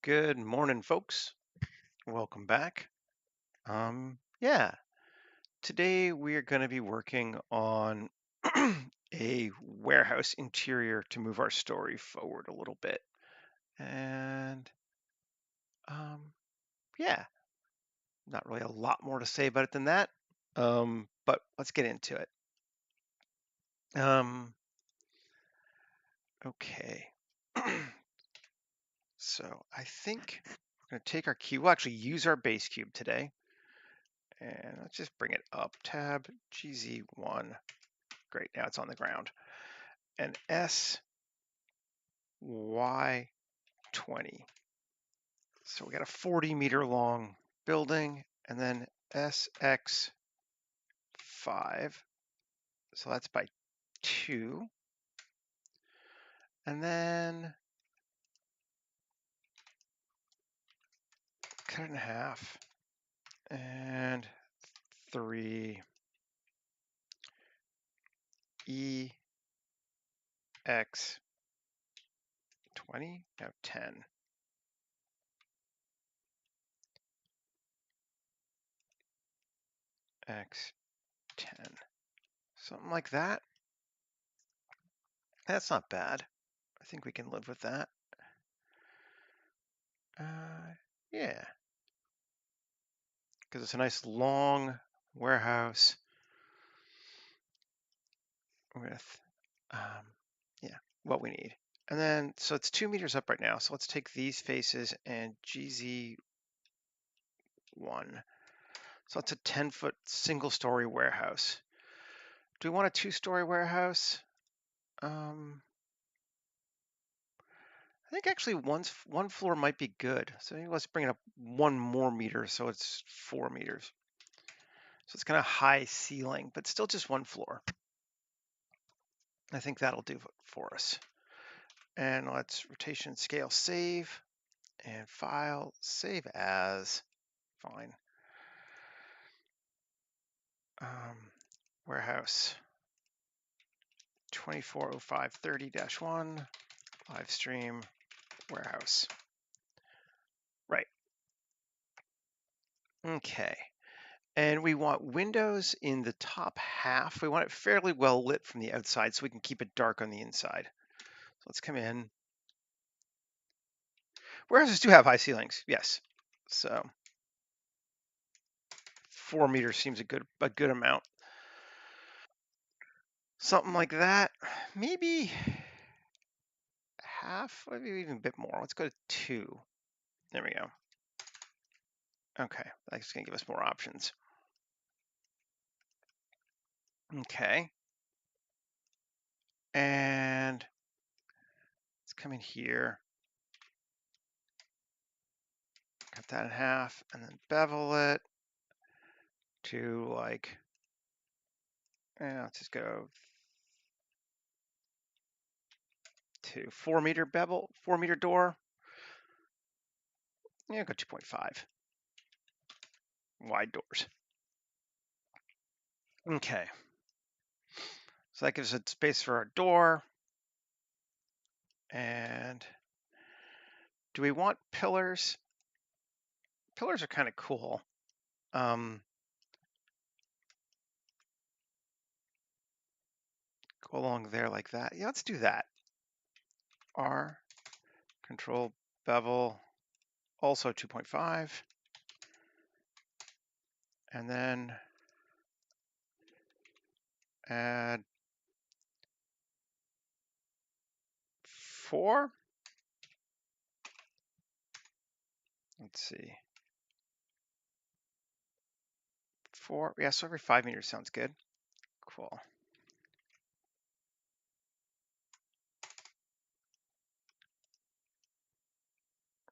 Good morning, folks. Welcome back. Yeah, today we are going to be working on a warehouse interior to move our story forward a little bit. And um, yeah, not really a lot more to say about it than that. But let's get into it. Okay. So I think we're going to take our cube. We'll actually use our base cube today. And let's just bring it up. Tab GZ1. Great, now it's on the ground. And SY20. So we got a 40-meter long building, and then SX5. So that's by 2. And then cut it in half. And 3 EX20. Now 10. X10. Something like that. That's not bad. I think we can live with that. Yeah. Because it's a nice long warehouse with, yeah, what we need. And then, so it's 2 meters up right now. So let's take these faces and GZ1. So it's a 10-foot single-story warehouse. Do we want a 2-story warehouse? I think actually one floor might be good. So maybe let's bring it up 1 more meter, so it's 4 meters. So it's kind of high ceiling, but still just 1 floor. I think that'll do for us. And let's rotation scale save and file save as. Fine. Warehouse 240530-1 live stream warehouse. Right. Okay. And we want windows in the top half. We want it fairly well lit from the outside so we can keep it dark on the inside. So let's come in. Warehouses do have high ceilings, yes. So 4 meters seems a good amount. Something like that. Maybe half, maybe even a bit more. Let's go to 2. There we go. Okay, that's gonna give us more options. Okay. And let's come in here. Cut that in half and then bevel it to like, let's just go to 4 meter bevel, 4 meter door. Yeah, go 2.5 wide doors. Okay. So that gives it space for our door. And do we want pillars? Pillars are kind of cool. Go along there like that. Yeah, let's do that. R, control bevel, also 2.5. And then add 4. Let's see. 4. Yeah, so every 5 meters sounds good. Cool.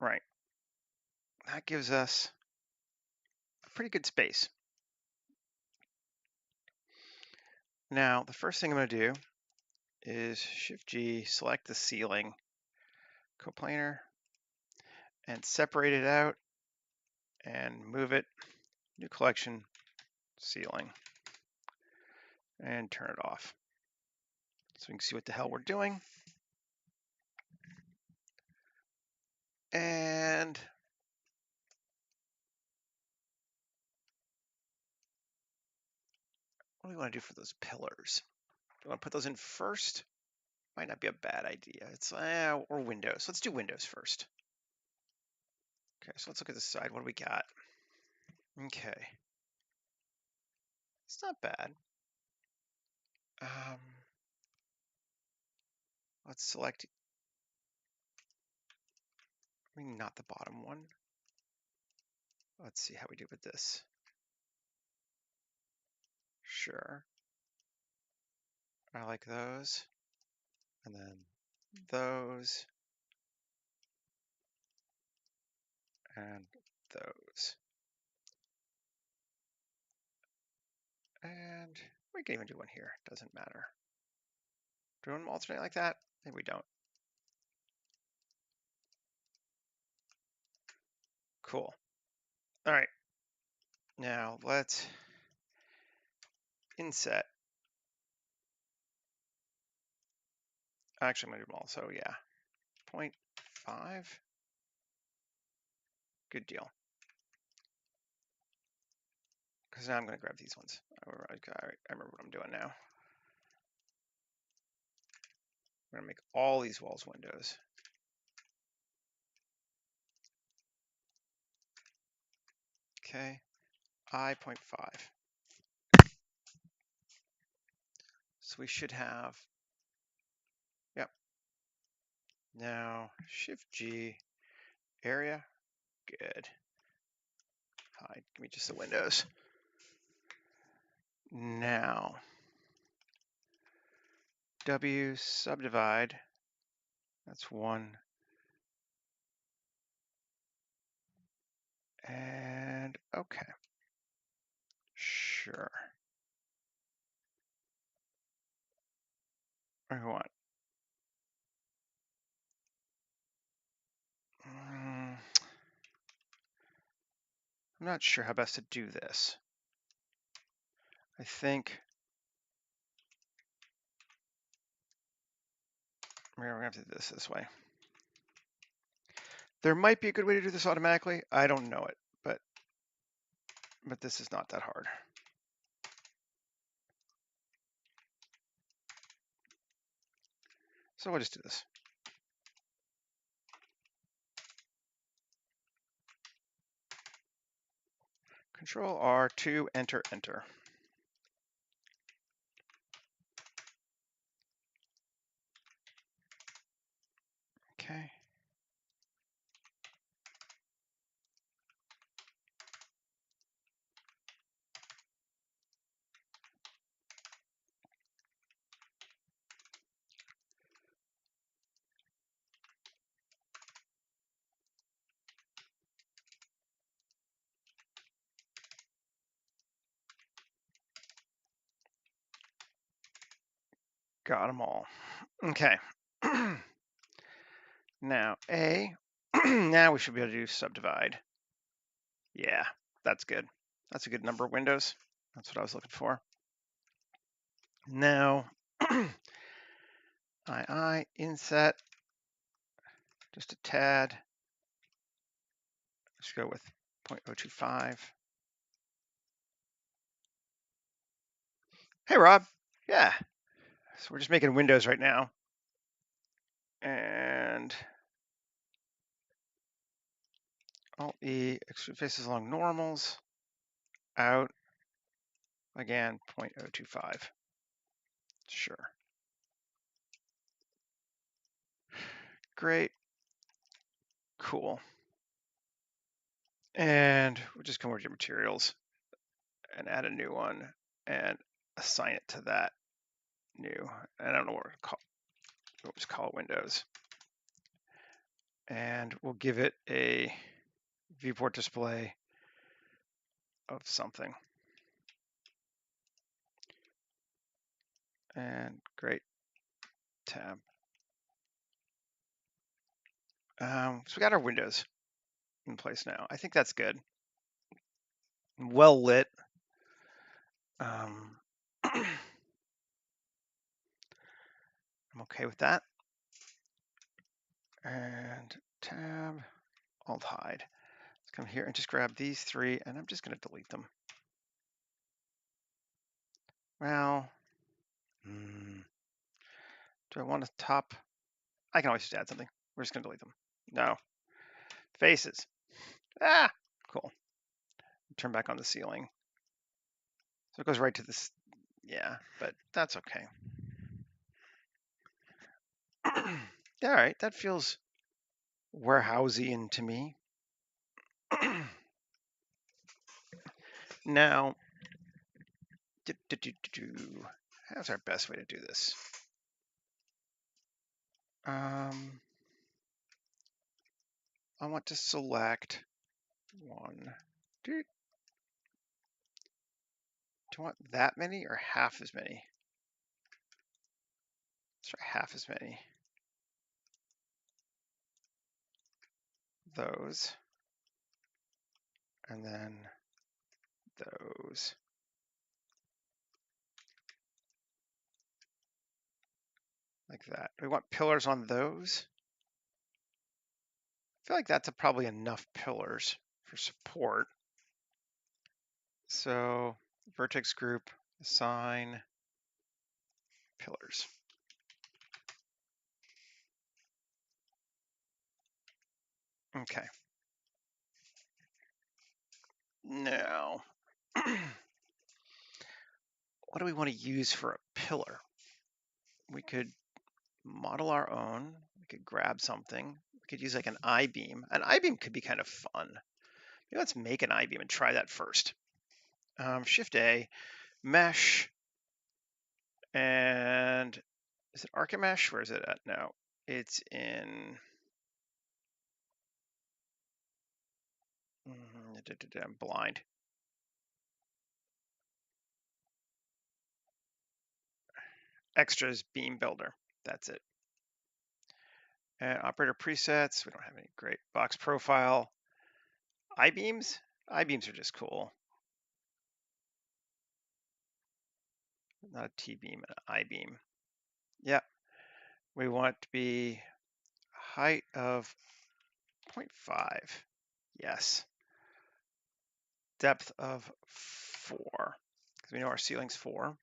Right. That gives us a pretty good space. Now, the first thing I'm going to do is Shift-G, select the ceiling coplanar, and separate it out and move it, new collection, ceiling, and turn it off. So we can see what the hell we're doing. And And what do we want to do for those pillars? Do we want to put those in first? Might not be a bad idea. It's or windows. Let's do windows first. Okay, so let's look at the side. What do we got? Okay, it's not bad. Let's select, maybe not the bottom one. Let's see how we do with this. Sure. I like those. And then those. And those. And we can even do one here. Doesn't matter. Do we want them alternate like that? Maybe we don't. Cool. All right. Now let's inset. Actually, I'm going to do them all. So yeah, 0.5. Good deal. Because now I'm going to grab these ones. All right, I remember what I'm doing now. I'm going to make all these walls windows. Okay, I.5. So we should have, yep. Now Shift G, area, good. Hide, give me just the windows. Now, W subdivide, that's 1. And okay, sure. What do we want? I'm not sure how best to do this. I think we're gonna have to do this way. There might be a good way to do this automatically. I don't know it, but this is not that hard. So we'll just do this. Control R to enter, enter. Okay. Got them all. Okay. Now A, now we should be able to do subdivide. Yeah, that's good. That's a good number of windows. That's what I was looking for. Now, II inset, just a tad. Let's go with 0.025. Hey, Rob. Yeah. So we're just making windows right now. And Alt-E, extrude faces along normals. Out. Again, 0.025. Sure. Great. Cool. And we'll just come over to materials and add a new one and assign it to that new. I don't know what we'll just call it windows. And we'll give it a viewport display of something. And great, tab. So we got our windows in place now. I think that's good. Well lit. I'm okay with that. And tab, Alt hide. Let's come here and just grab these three, and I'm just going to delete them. Well, do I want to top? I can always just add something. We're just going to delete them. No. Faces. Ah, cool. Turn back on the ceiling. So it goes right to this. Yeah, but that's okay. All right, that feels warehousey to me. Now, how's our best way to do this? I want to select one. Do you want that many or half as many? Let's try half as many. Those. And then those. Like that. We want pillars on those. I feel like that's probably enough pillars for support. So vertex group, assign pillars. Okay. Now, what do we want to use for a pillar? We could model our own. We could grab something. We could use like an I-beam. An I-beam could be kind of fun. Maybe let's make an I-beam and try that first. Shift A, mesh, and is it Archimesh? Where is it at? No, it's in. I'm blind. Extras beam builder. That's it. And operator presets. We don't have any. Great. Box profile. I-beams. I-beams are just cool. Not a T-beam, an I-beam. Yeah. We want to be height of 0.5. Yes. Depth of 4. Because we know our ceiling's 4.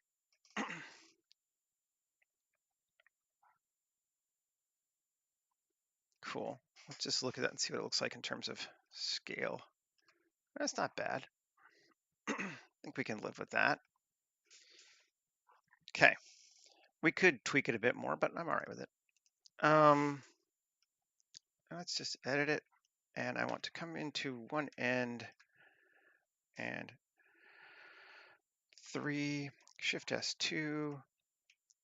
Cool. Let's just look at that and see what it looks like in terms of scale. That's not bad. I think we can live with that. Okay. We could tweak it a bit more, but I'm all right with it. Let's just edit it. And I want to come into one end and 3, Shift S2,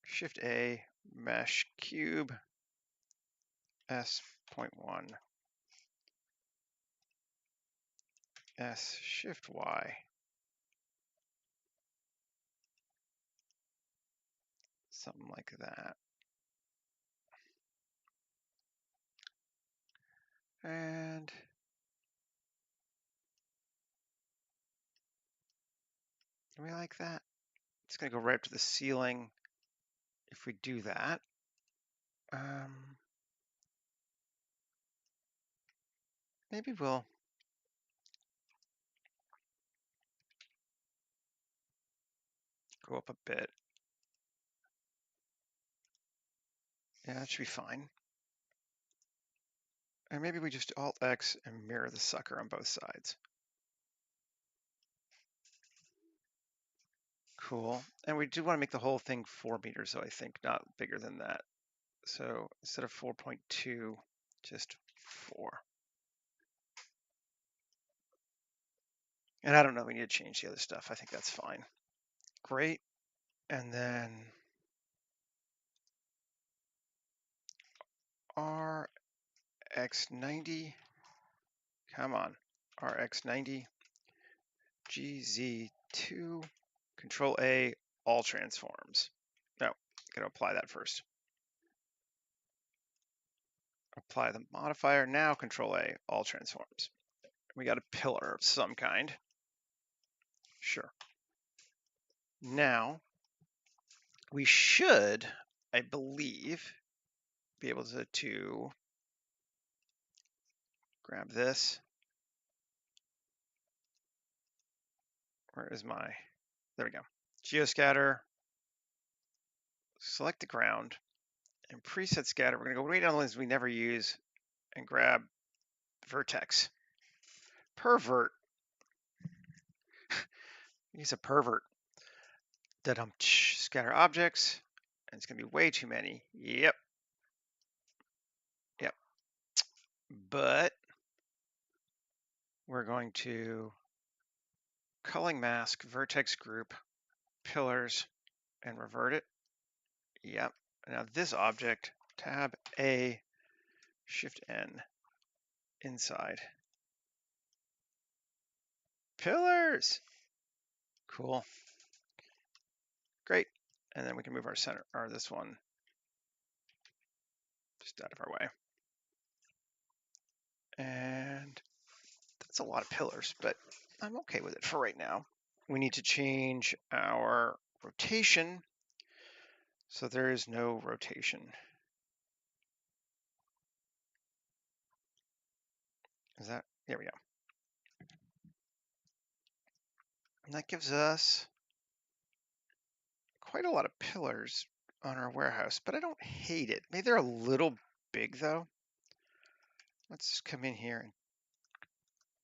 Shift A, mesh cube, S.1, S, Shift Y. Something like that. And do we like that? It's going to go right up to the ceiling if we do that. Maybe we'll go up a bit. Yeah, that should be fine. And maybe we just Alt-X and mirror the sucker on both sides. Cool. And we do want to make the whole thing 4 meters, so I think, not bigger than that. So instead of 4.2, just 4. And I don't know, we need to change the other stuff. I think that's fine. Great. And then RX90, come on, RX90, GZ2, Control A, all transforms. No, gotta apply that first. Apply the modifier, now Control A, all transforms. We got a pillar of some kind. Sure. Now, we should, I believe, be able to grab this. Where is my, there we go. Geoscatter, select the ground, and preset scatter. We're gonna go way down the list we never use and grab vertex. Pervert. He's a pervert. Scatter objects, and it's gonna be way too many. Yep. Yep. But we're going to culling mask, vertex group, pillars, and revert it. Yep. Now this object, tab A, shift N, inside. Pillars. Cool. Great. And then we can move our center, or this one, just out of our way. And that's a lot of pillars, but I'm okay with it for right now. We need to change our rotation. So there is no rotation. Is that, there we go. And that gives us quite a lot of pillars on our warehouse, but I don't hate it. Maybe they're a little big though. Let's just come in here and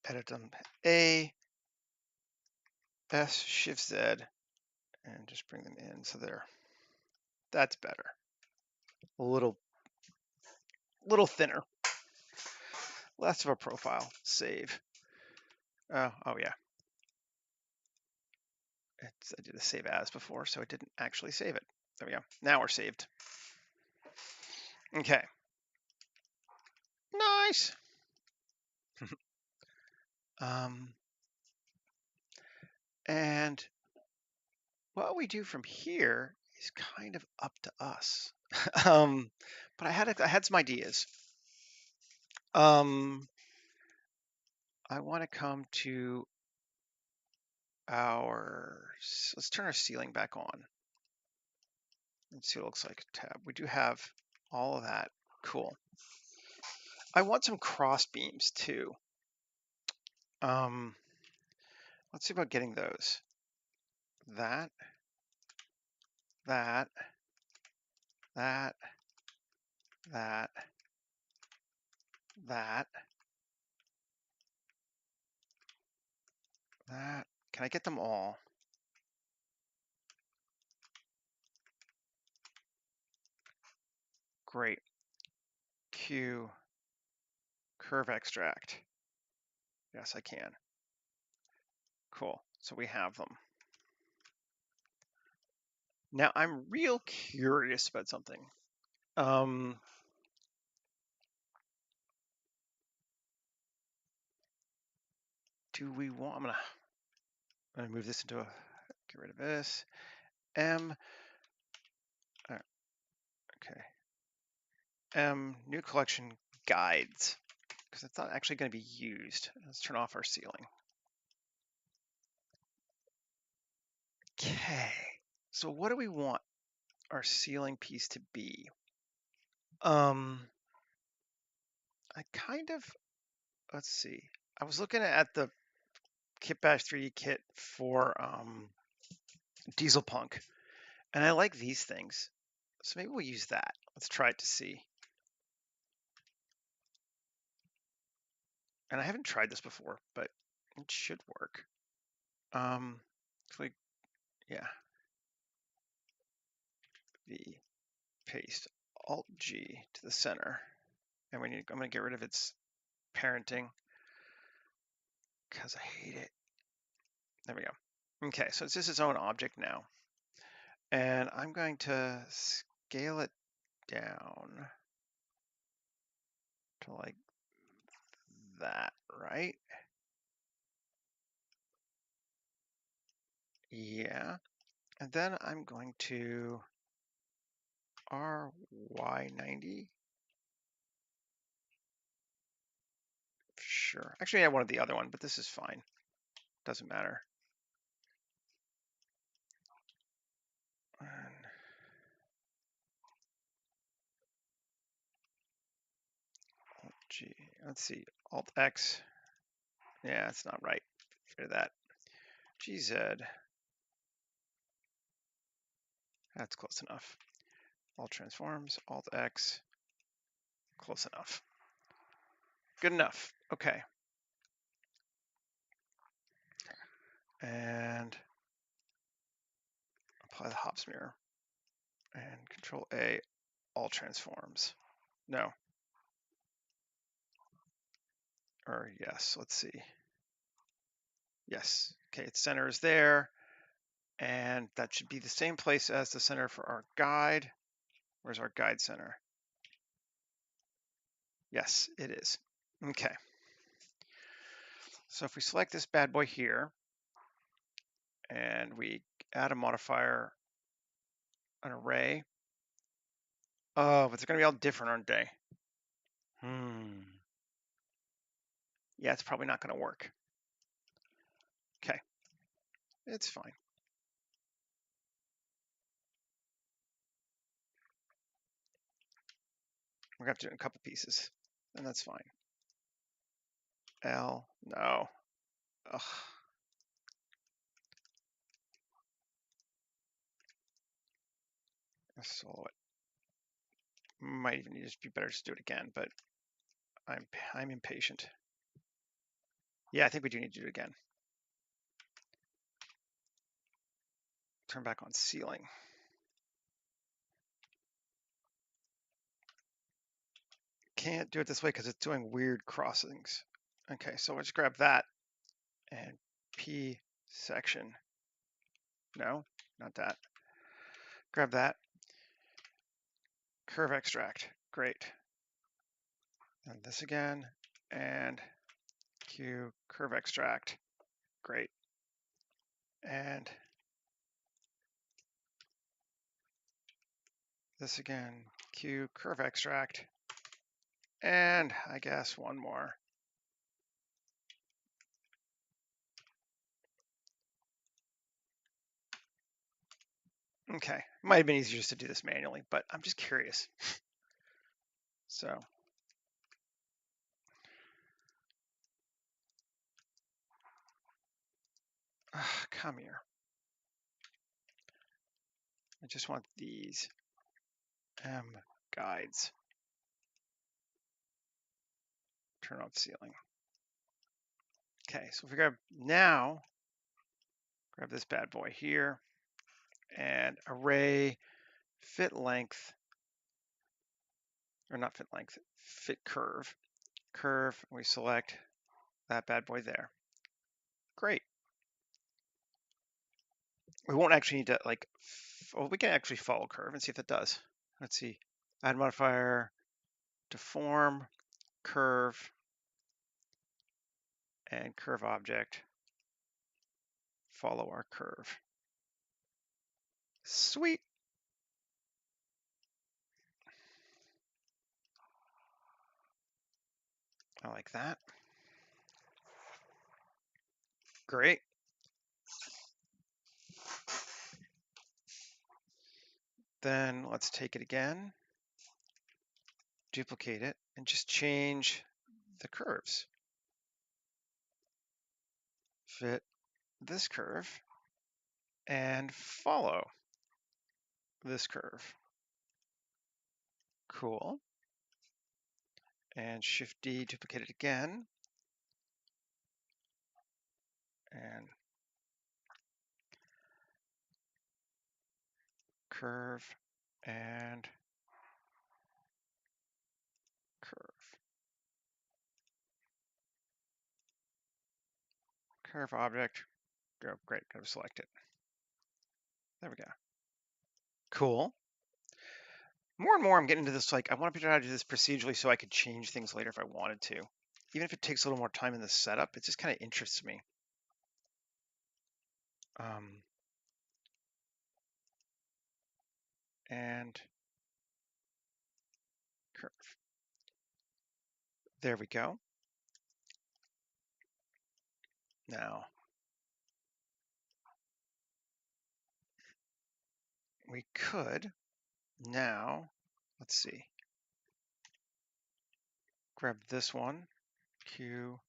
edit them. A, S, Shift Z, and just bring them in. So there, that's better. A little thinner. Less of a profile. Save. Oh yeah. I did a save as before, so it didn't actually save it. There we go. Now we're saved. Okay. Nice. And what we do from here is kind of up to us. But I had some ideas. I want to come to let's turn our ceiling back on. Let's see what it looks like. Tab. We do have all of that. Cool. I want some cross beams too. Let's see about getting those. That, that, that, that, that, that. Can I get them all? Great. Q, curve extract. Yes, I can. Cool. So we have them. Now I'm real curious about something. Do we want, I'm gonna move this into a, get rid of this. M, okay. M, new collection guides, because it's not actually gonna be used. Let's turn off our ceiling. Okay, so what do we want our ceiling piece to be? I kind of, let's see. I was looking at the Kitbash 3D kit for Diesel Punk, and I like these things. So maybe we'll use that. Let's try it to see. And I haven't tried this before, but it should work. Like, yeah. V, paste, Alt G to the center. And I'm gonna get rid of its parenting because I hate it. There we go. Okay, so it's just its own object now. And I'm going to scale it down to like that, right? Yeah. And then I'm going to RY90. Sure. Actually, I wanted the other one, but this is fine. Doesn't matter. And Alt G. Let's see. Alt X. Yeah, it's not right. Get rid of that. GZ. That's close enough. All transforms, Alt X. Close enough. Good enough. Okay. And apply the hops mirror. And Control A, all transforms. No. Or yes, let's see. Yes. Okay, its center is there. And that should be the same place as the center for our guide. Where's our guide center? Yes, it is. Okay. So if we select this bad boy here, and we add a modifier, an array. Oh, but they're going to be all different, aren't they? Yeah, it's probably not going to work. Okay, it's fine. We're going to have to do it in a couple pieces, and that's fine. L, no. Ugh. Let's solo it. Might even just be better to do it again, but I'm impatient. Yeah, I think we do need to do it again. Turn back on ceiling. Can't do it this way because it's doing weird crossings. Okay, so let's grab that and P section. No, not that. Grab that. Curve extract. Great. And this again. And Q curve extract. Great. And this again. Q curve extract. And I guess one more. Okay. Might have been easier just to do this manually, but I'm just curious. So come here. I just want these M guides. Turn off ceiling. Okay, so if we grab now, grab this bad boy here, and array fit length, or not fit length, fit curve. Curve, we select that bad boy there. Great. We won't actually need to like, well, we can actually follow curve and see if it does. Let's see, add modifier, deform, curve, and curve object, follow our curve. Sweet. I like that. Great. Then let's take it again, duplicate it, and just change the curves. Fit this curve and follow this curve. Cool. And Shift D, duplicate it again. And curve and curve. Curve object. Go, great, go select it. There we go. Cool. More and more I'm getting into this, like, I want to figure out how to do this procedurally so I could change things later if I wanted to. Even if it takes a little more time in the setup, it just kind of interests me. And curve. There we go. Now, we could now, let's see, grab this one Q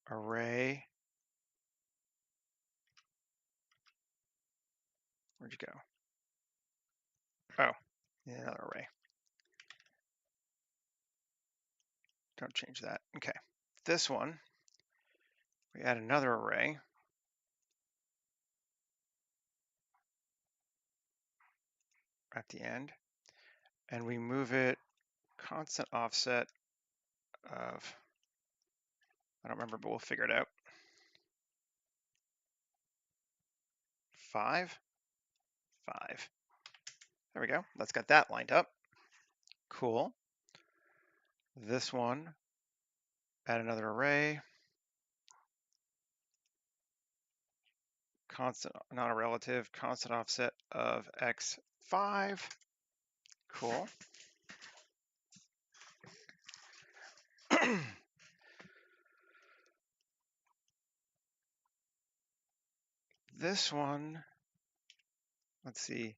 array. Where'd you go? Oh, yeah, another array. Don't change that. Okay. This one, we add another array. At the end, and we move it constant offset of, I don't remember, but we'll figure it out. 5, 5. There we go. Let's get that lined up. Cool. This one, add another array. Constant, not a relative, constant offset of x5. Cool. This one, let's see,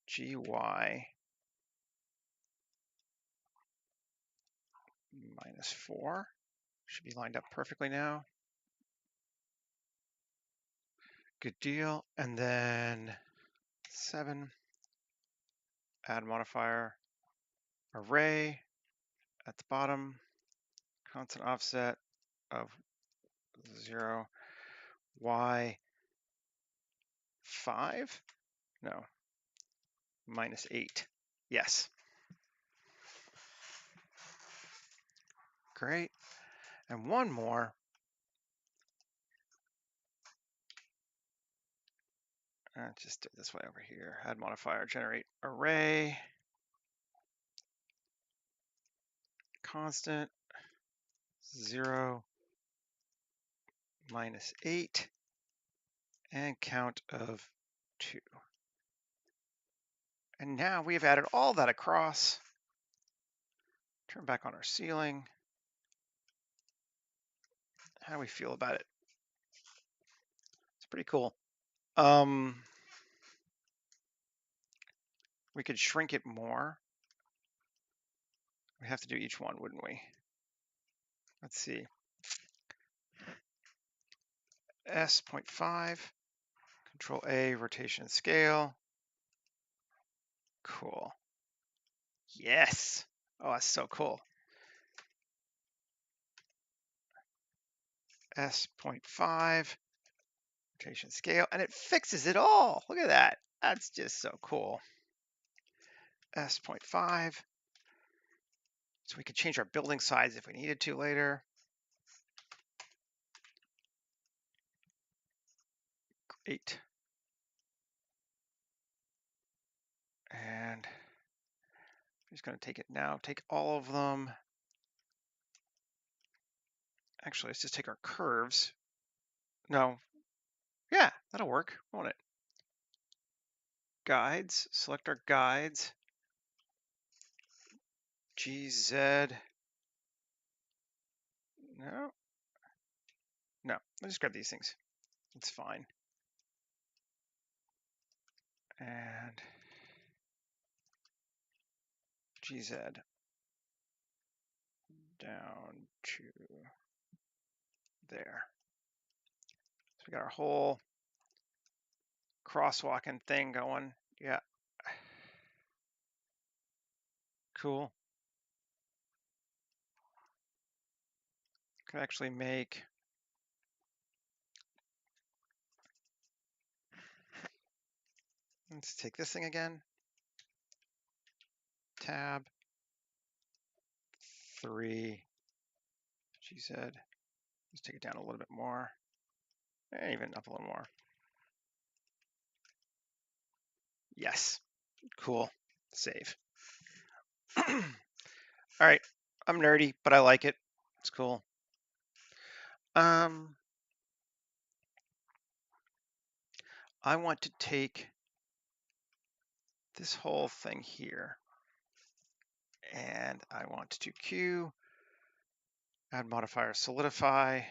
gy -4 should be lined up perfectly now. Good deal. And then 7, add modifier array at the bottom, constant offset of 0, y5, no, -8, yes. Great, and one more. Just do it this way over here, add modifier, generate array, constant, 0, -8, and count of 2. And now we have added all that across. Turn back on our ceiling. How do we feel about it? It's pretty cool. We could shrink it more. We have to do each one, wouldn't we? Let's see. S.5, Control A, rotation and scale. Cool. Yes. Oh, that's so cool. S.5, rotation scale, and it fixes it all. Look at that. That's just so cool. S.5. So we could change our building size if we needed to later. Great. And I'm just going to take it now. Take all of them. Actually, let's just take our curves. No. Yeah, that'll work, won't it? Guides. Select our guides. GZ. No. No. I'll just grab these things. It's fine. And GZ down to there. So we got our whole crosswalking thing going. Yeah. Cool. Can actually make let's take this thing again. Tab 3 GZ. Let's take it down a little bit more. And even up a little more. Yes. Cool. Save. All right. I'm nerdy, but I like it. It's cool. I want to take this whole thing here and I want to Q, add modifier solidify,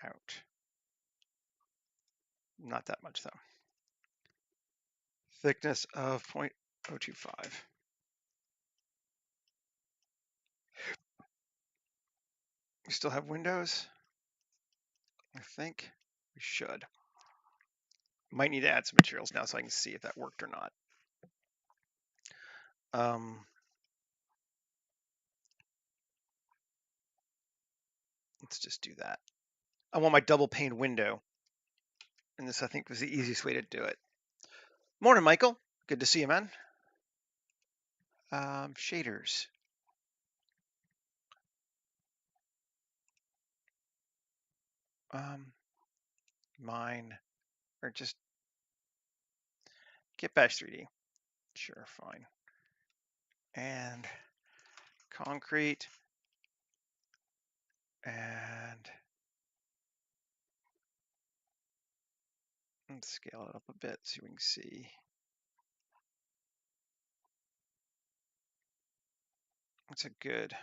out. Not that much though. Thickness of 0.025. We still have windows? I think we should. Might need to add some materials now so I can see if that worked or not. Let's just do that. I want my double pane window. And this, I think, was the easiest way to do it. Morning, Michael. Good to see you, man. Shaders. Mine, or just get Bash 3D. Sure, fine. And concrete. And let's scale it up a bit so we can see. What's a good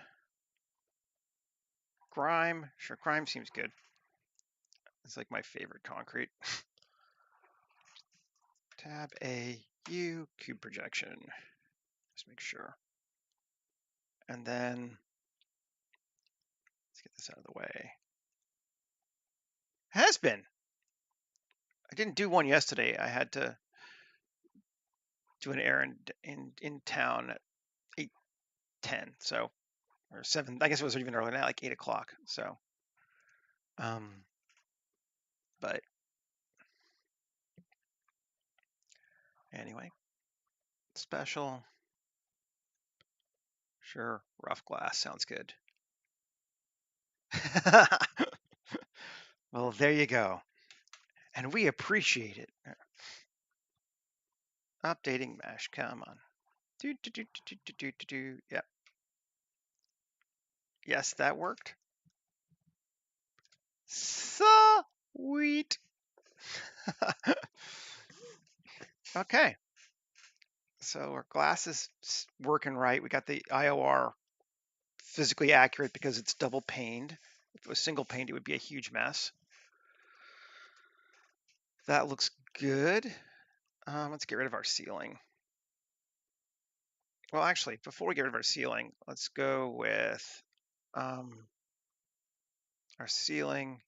grime? Sure, grime seems good. It's like my favorite concrete. Tab A, U, cube projection. Just make sure. And then let's get this out of the way. Has been. I didn't do one yesterday. I had to do an errand in town at 8:10, so or 7. I guess it was even earlier now, like 8 o'clock. So, but anyway, special. Sure, rough glass sounds good. Well, there you go. And we appreciate it. Updating mesh, come on. Yep. Yes, that worked. Sweet. Okay. So our glass is working right. We got the IOR physically accurate because it's double paned. If it was single paned, it would be a huge mess. That looks good. Let's get rid of our ceiling. Well, actually, before we get rid of our ceiling, let's go with our ceiling.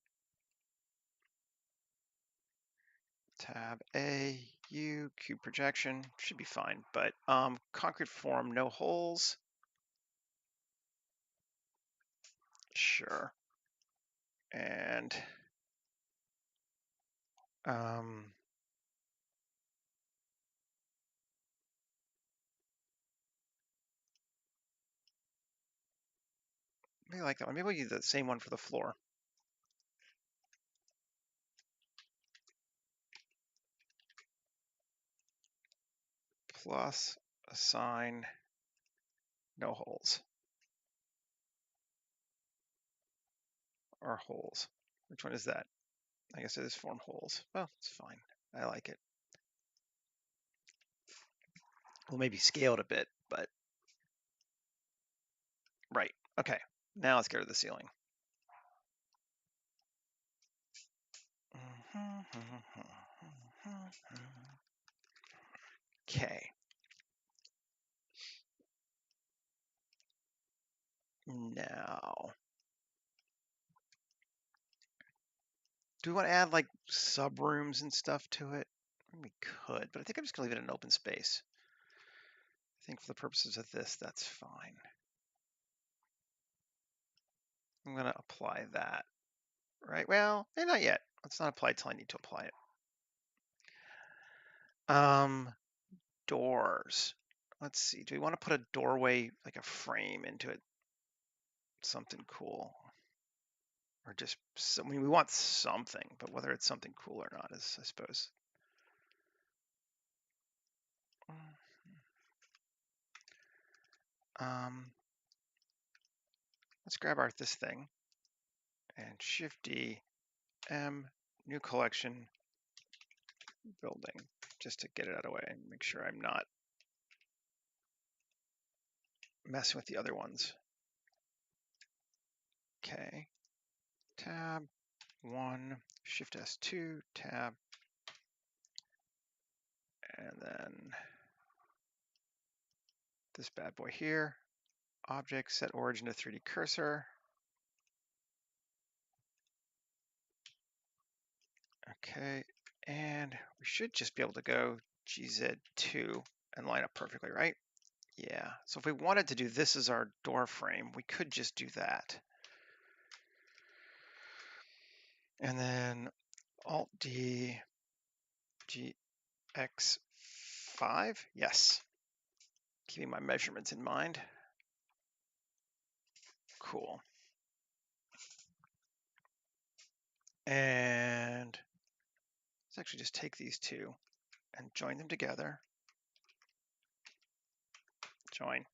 Tab A, U, cube projection, should be fine, but concrete form, no holes. Sure. And maybe I like that one. Maybe we'll use the same one for the floor. Plus assign no holes. Or holes. Which one is that? I guess it is form holes. Well, it's fine. I like it. We'll maybe scale it a bit, but right. Okay. Now let's get rid of the ceiling. Okay. Now, do we want to add like sub rooms and stuff to it? We could, but I think I'm just gonna leave it an open space. I think for the purposes of this, that's fine. I'm gonna apply that, right? Well, not yet. Let's not apply it till I need to apply it. Doors. Let's see. Do we want to put a doorway, like a frame into it? Something cool. Or just, I mean, we want something, but whether it's something cool or not is, I suppose. Let's grab this thing and Shift D, M, new collection, building, just to get it out of the way and make sure I'm not messing with the other ones. Okay, tab 1, Shift S2, tab, and then this bad boy here, object, set origin to 3D cursor. Okay, and we should just be able to go GZ2 and line up perfectly, right? Yeah, so if we wanted to do this as our door frame, we could just do that. And then Alt D GX5, yes. Keeping my measurements in mind. Cool. And let's actually just take these two and join them together. Join.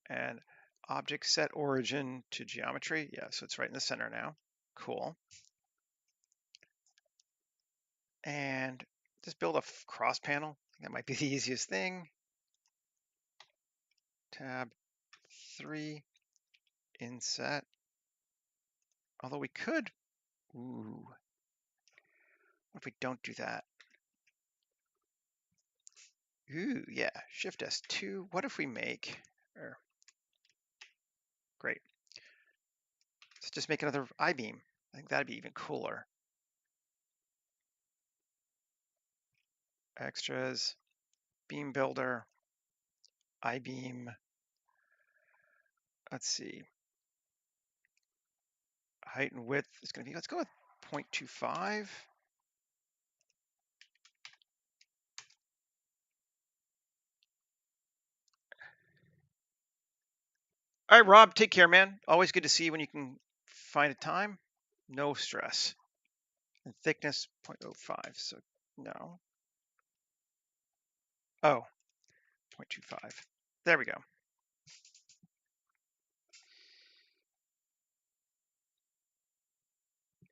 And object set origin to geometry. Yeah, so it's right in the center now. Cool. And just build a cross panel. I think that might be the easiest thing. Tab 3, inset. Although we could, ooh, what if we don't do that? Ooh, yeah, Shift S2. What if we make, great. Let's just make another I-beam. I think that'd be even cooler. Extras, beam builder, I-beam. Let's see. Height and width is going to be, let's go with 0.25. All right, Rob, take care, man. Always good to see you when you can find a time. No stress. And thickness 0.05. So no. Oh, 0.25. There we go.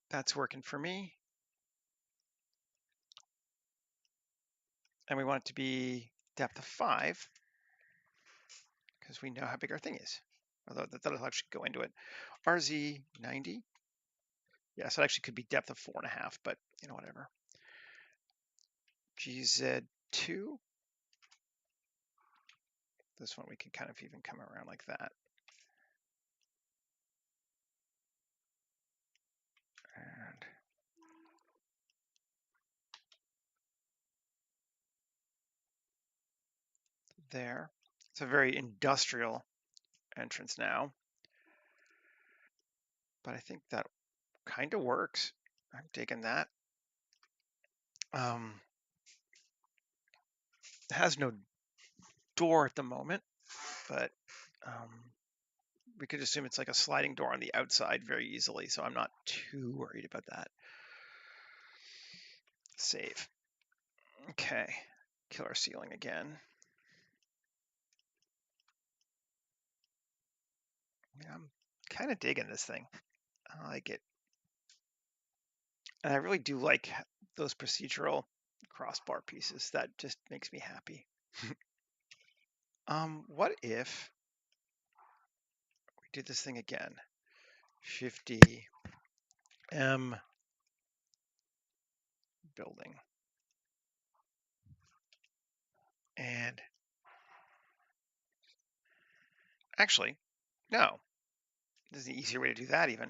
That's working for me. And we want it to be depth of 5 because we know how big our thing is. Although that'll actually go into it. RZ 90. Yeah, so it actually could be depth of 4.5, but you know, whatever. GZ2. This one we can kind of even come around like that. And there. It's a very industrial entrance now. But I think that kind of works. I'm digging that. It has no door at the moment, but we could assume it's like a sliding door on the outside very easily, so I'm not too worried about that. Save. Okay, kill our ceiling again. I'm kind of digging this thing. I like it. And I really do like those procedural crossbar pieces. That just makes me happy. What if we did this thing again? Shift D, M, building. And actually, no, there's an easier way to do that even.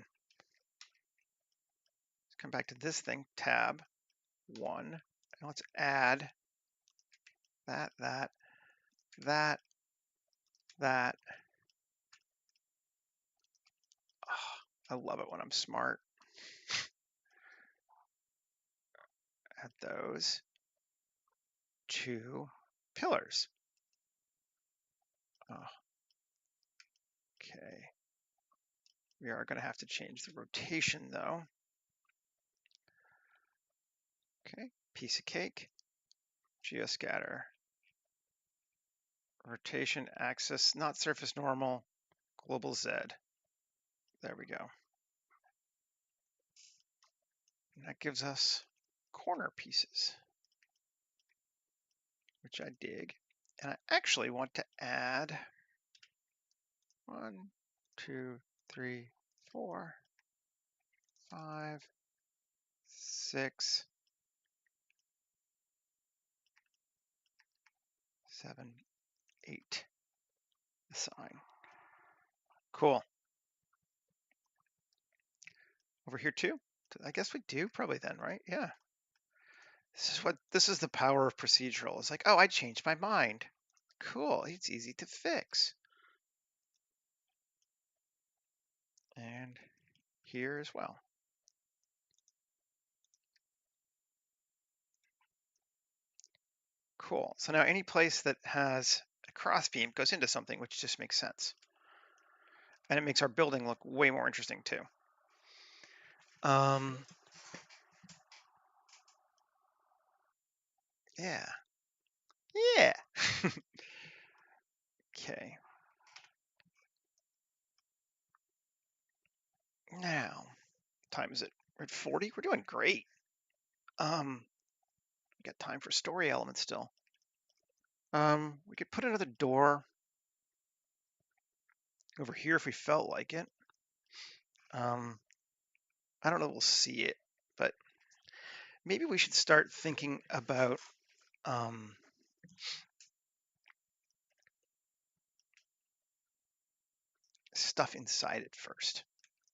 Let's come back to this thing, tab 1, and let's add that. Oh, I love it when I'm smart. Add those 2 pillars. Oh, okay. We are going to have to change the rotation though. Okay, piece of cake. Geoscatter. Rotation axis, not surface normal, global Z. There we go. And that gives us corner pieces, which I dig. And I actually want to add 1, 2, 3, 4, 5, 6, 7, 8. Assign. Cool. Over here too, I guess we do probably then, right? Yeah. This is the power of procedural. It's like, oh, I changed my mind. Cool. It's easy to fix. And here as well. Cool. So now any place that has a crossbeam goes into something, which just makes sense. And it makes our building look way more interesting too. Yeah. Yeah. Okay. Now, time is it? We're at 40. We're doing great. We got time for story elements still. We could put another door over here if we felt like it. I don't know if we'll see it, but maybe we should start thinking about stuff inside it first.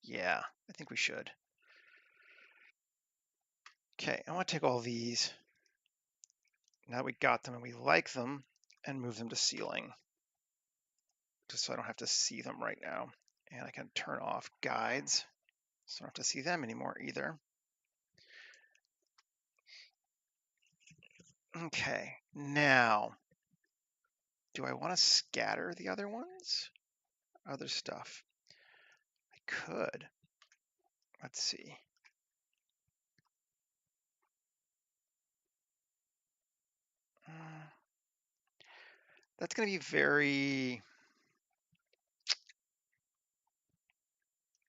Yeah, I think we should. Okay, I want to take all these, now we got them and we like them, and move them to ceiling, just so I don't have to see them right now. And I can turn off guides, so I don't have to see them anymore either. Okay, now, do I want to scatter the other ones? Other stuff? I could. Let's see. That's going to be very...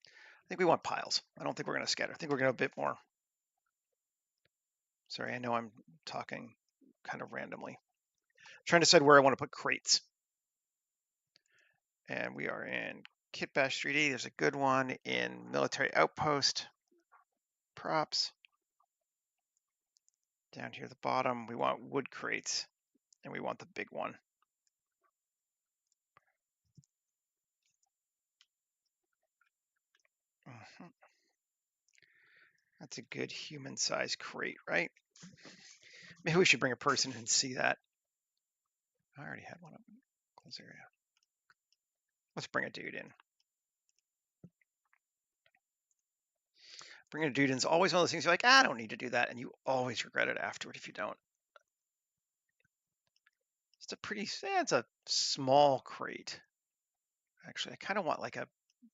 I think we want piles. I don't think we're going to scatter. I think we're going to a bit more. Sorry, I know I'm talking kind of randomly. I'm trying to decide where I want to put crates. And we are in Kit Bash 3D. There's a good one in Military Outpost. Props. Down here at the bottom, we want wood crates, and we want the big one. That's a good human-sized crate, right? Maybe we should bring a person in and see that. I already had one up in the close area. Let's bring a dude in. Bringing a dude in is always one of those things you're like, I don't need to do that, and you always regret it afterward if you don't. It's a small crate. Actually, I kind of want like a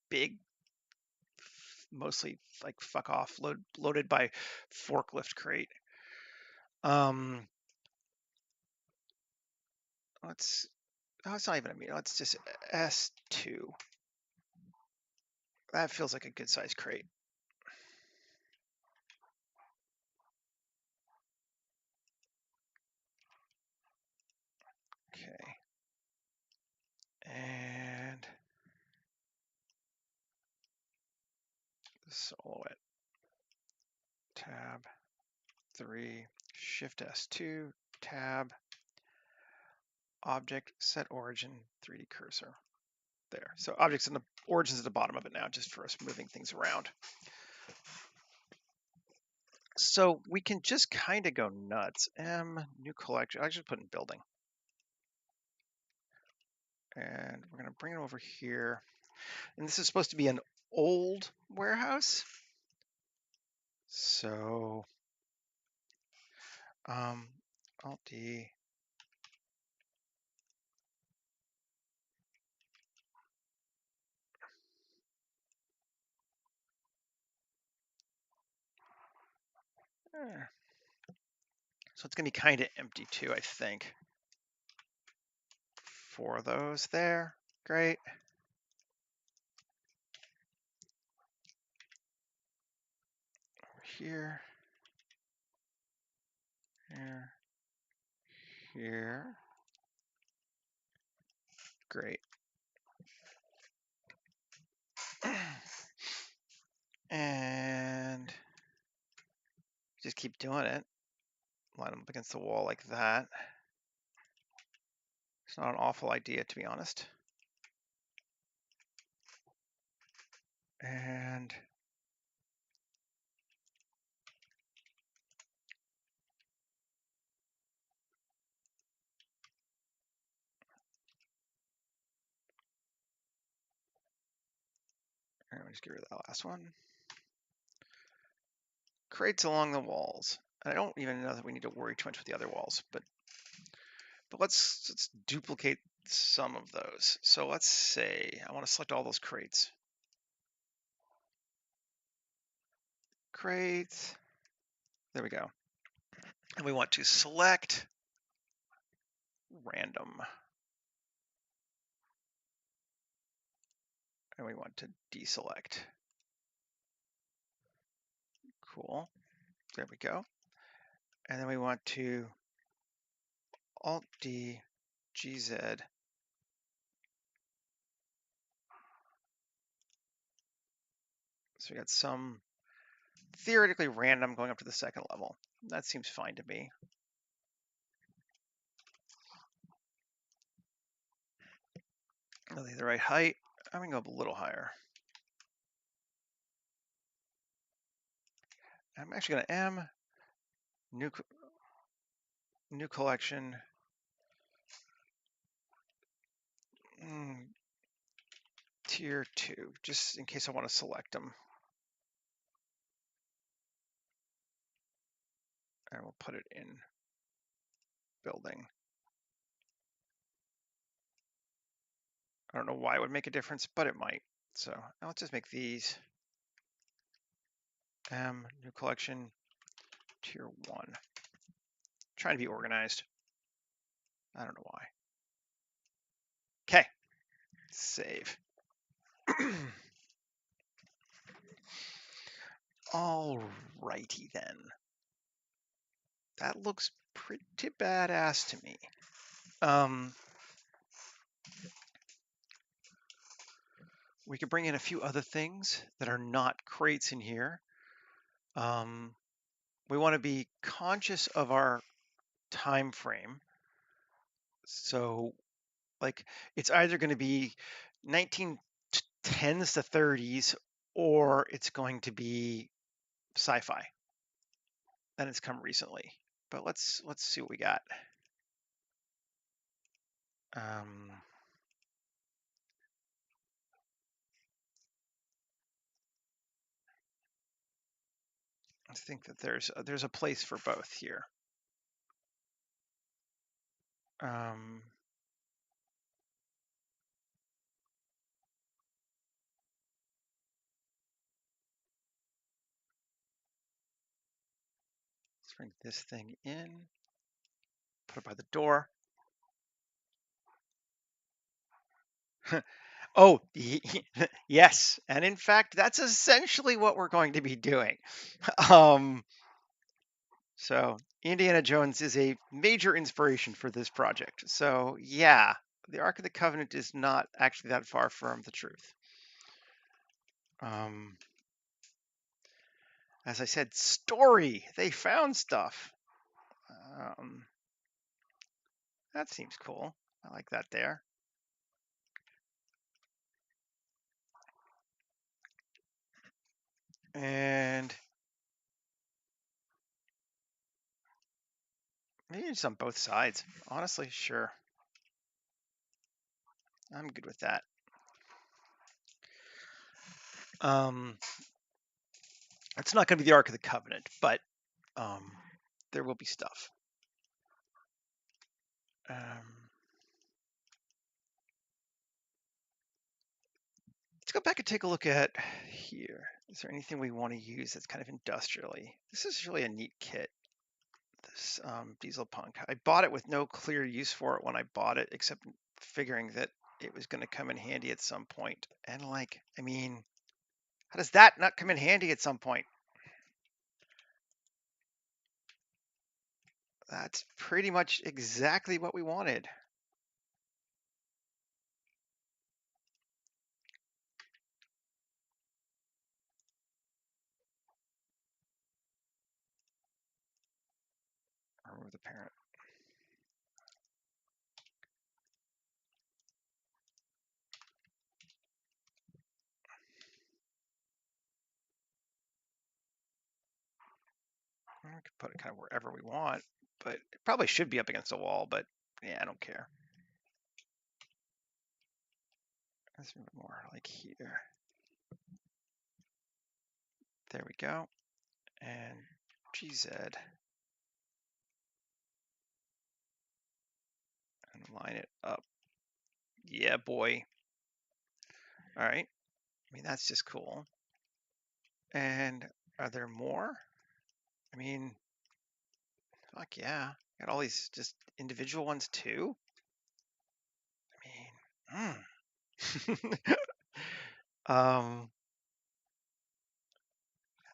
big, mostly like fuck off, loaded by forklift crate. It's not even a meter. Let's just S2. That feels like a good size crate. Okay. And the silhouette. Tab 3, Shift S2, Tab, Object, Set Origin, 3D Cursor. There. So objects in the origins at the bottom of it now, just for us moving things around. So we can just kind of go nuts. New collection. I should put in building. And we're going to bring it over here. And this is supposed to be an old warehouse. So Alt D. So it's going to be kind of empty too, I think. 4 of those there. Great. Over here. Here. Here. Great. And just keep doing it. Line them up against the wall like that. It's not an awful idea, to be honest. And All right, just get rid of that last one. Crates along the walls. I don't even know that we need to worry too much with the other walls, but let's duplicate some of those. So let's say I want to select all those crates. Crates. There we go. And we want to select random. And we want to deselect. Cool. There we go. And then we want to Alt D GZ. So we got some theoretically random going up to the second level. That seems fine to me. Are they the right height? I'm gonna go up a little higher. I'm actually gonna new collection. Tier 2, just in case I want to select them. And we'll put it in building. I don't know why it would make a difference, but it might. So now let's just make these new collection tier 1. Trying to be organized. I don't know why. Okay, save. Alrighty then. That looks pretty badass to me. We could bring in a few other things that are not crates in here. We want to be conscious of our time frame. So, like, it's either going to be 1910s to 30s, or it's going to be sci-fi. And it's come recently. But let's see what we got. I think that there's a place for both here. Let's bring this thing in, put it by the door. Oh, yes. And in fact, that's essentially what we're going to be doing. So Indiana Jones is a major inspiration for this project. So yeah, the Ark of the Covenant is not actually that far from the truth. As I said, story. They found stuff. That seems cool. I like that there. And maybe it's on both sides. Honestly, sure. I'm good with that. It's not going to be the Ark of the Covenant, but there will be stuff. Let's go back and take a look at here. Is there anything we want to use that's kind of industrially? This is really a neat kit, this diesel punk. I bought it with no clear use for it when I bought it, except figuring that it was going to come in handy at some point. And like, I mean, how does that not come in handy at some point? That's pretty much exactly what we wanted. Remove the parent. We can put it kind of wherever we want, but it probably should be up against a wall, but yeah, I don't care. Let's move it more like here. There we go. And GZ. And line it up. Yeah, boy. All right. I mean, that's just cool. And are there more? I mean, fuck yeah. Got all these just individual ones too. I mean,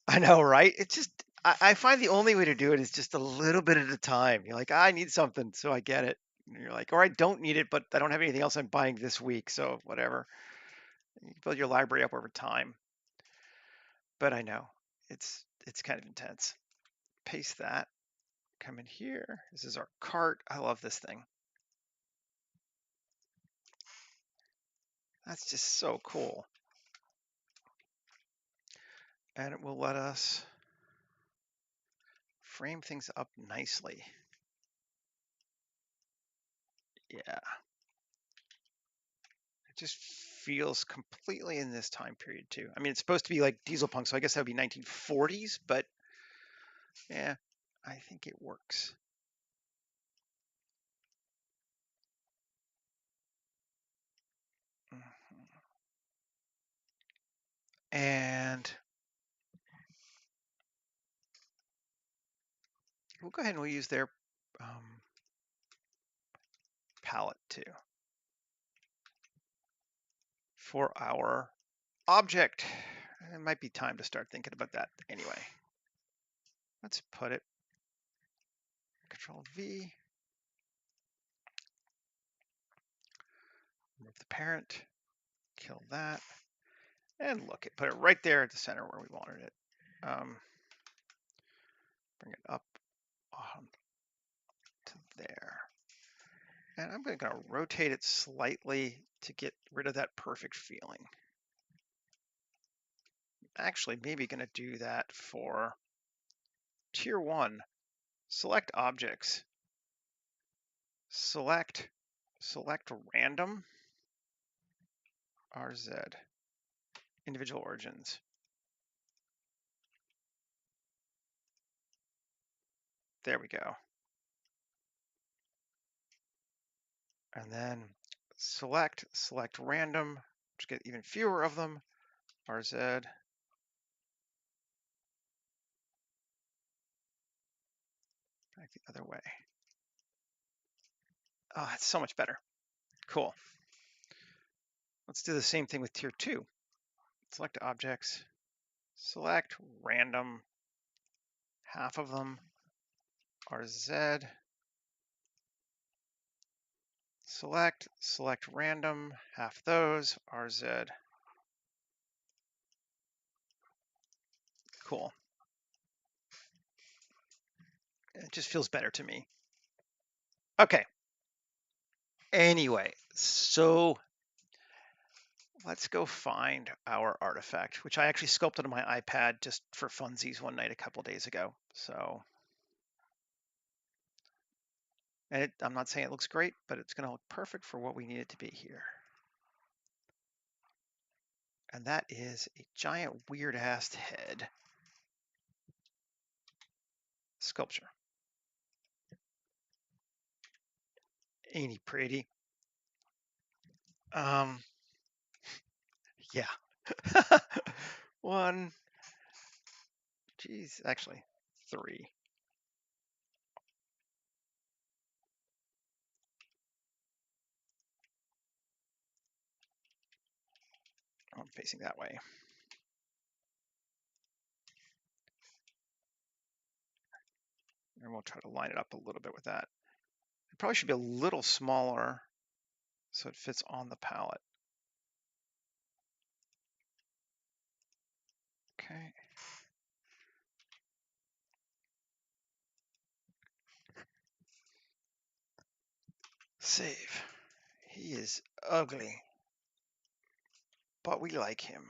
I know, right? It's just, I find the only way to do it is just a little bit at a time. You're like, I need something, so I get it. And you're like, or I don't need it, but I don't have anything else I'm buying this week, so whatever. You build your library up over time. But I know it's kind of intense. Paste that. Come in here. This is our cart. I love this thing. That's just so cool. And it will let us frame things up nicely. Yeah. It just feels completely in this time period too. I mean, it's supposed to be like diesel punk, so I guess that would be 1940s, but yeah, I think it works. And we'll go ahead and we'll use their palette too for our object. It might be time to start thinking about that anyway. Let's put it, Control V, remove the parent, kill that, and look, it put it right there at the center where we wanted it. Bring it up to there. And I'm going to rotate it slightly to get rid of that perfect feeling. Actually, maybe going to do that for tier 1. Select objects. Select random RZ. Individual origins. There we go. And then select random, just get even fewer of them, RZ. Back the other way. Oh, that's so much better. Cool. Let's do the same thing with tier 2. Select objects, select random, half of them, RZ. Select random, half those, RZ. Cool. It just feels better to me. Okay. Anyway, so let's go find our artifact, which I actually sculpted on my iPad just for funsies one night a couple days ago. So, and I'm not saying it looks great, but it's going to look perfect for what we need it to be here. And that is a giant weird ass head sculpture. Ain't he pretty? Yeah. One, geez, actually 3. I'm facing that way. And we'll try to line it up a little bit with that. It probably should be a little smaller so it fits on the palette. Okay. Save. He is ugly, but we like him.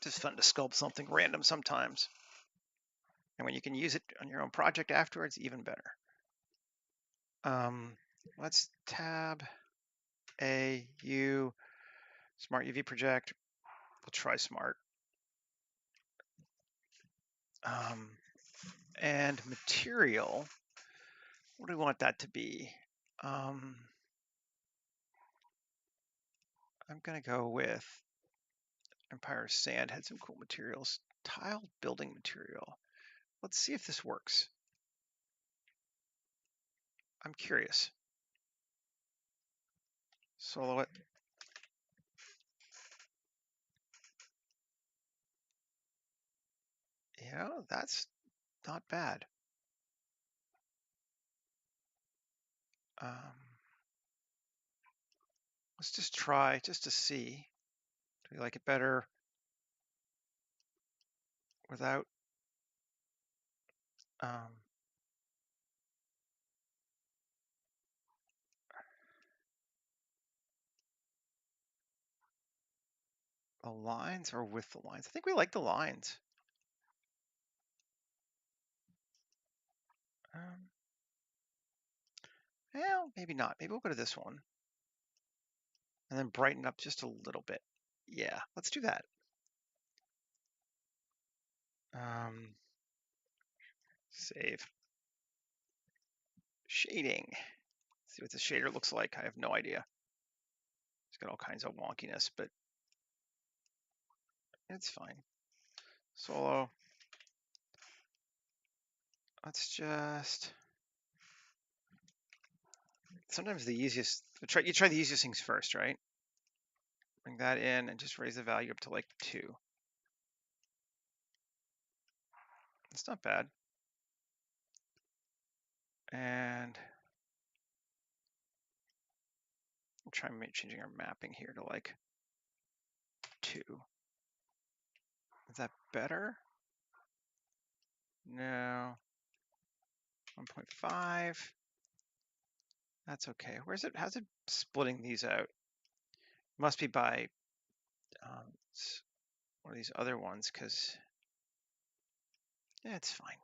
Just fun to sculpt something random sometimes. And when you can use it on your own project afterwards, even better. Let's tab A, U. Smart UV project. We'll try smart. And material. What do we want that to be? I'm gonna go with Empire Sand. Had some cool materials. Tile building material. Let's see if this works. I'm curious. Solo it. Yeah, that's not bad. Let's just try just to see. Do we like it better without the lines or with the lines? I think we like the lines. Well, maybe not. Maybe we'll go to this one and then brighten up just a little bit. Yeah, let's do that. Save. Shading. See what the shader looks like. I have no idea. It's got all kinds of wonkiness, but it's fine. Solo. Let's just. Sometimes the easiest. You try the easiest things first, right? Bring that in and just raise the value up to like 2. It's not bad. And we'll try changing our mapping here to like 2. Is that better? No. 1.5. That's okay. Where's it? How's it splitting these out? Must be by one of these other ones, because yeah, it's fine.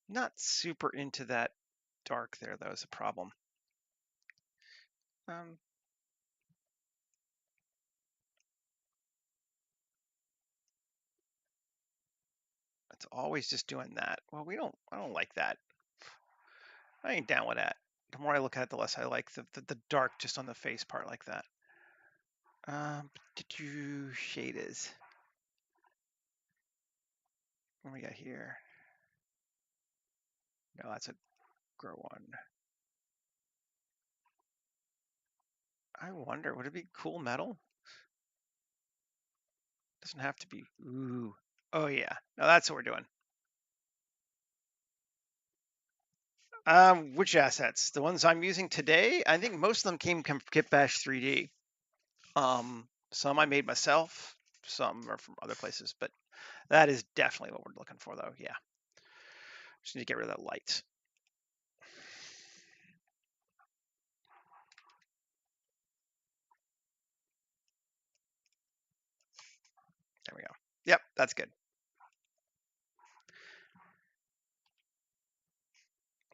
Not super into that dark there, though, is a problem. It's always just doing that. Well, I don't like that. I ain't down with that. The more I look at it, the less I like the dark just on the face part like that. Did you shaders? What do we got here? No, that's a grow one. I wonder, would it be cool metal? Doesn't have to be. Ooh. Oh yeah. No, that's what we're doing. Which assets? The ones I'm using today? I think most of them came from Kitbash 3D. Some I made myself. Some are from other places, but that is definitely what we're looking for, though. Yeah. Just need to get rid of that light. There we go. Yep, that's good.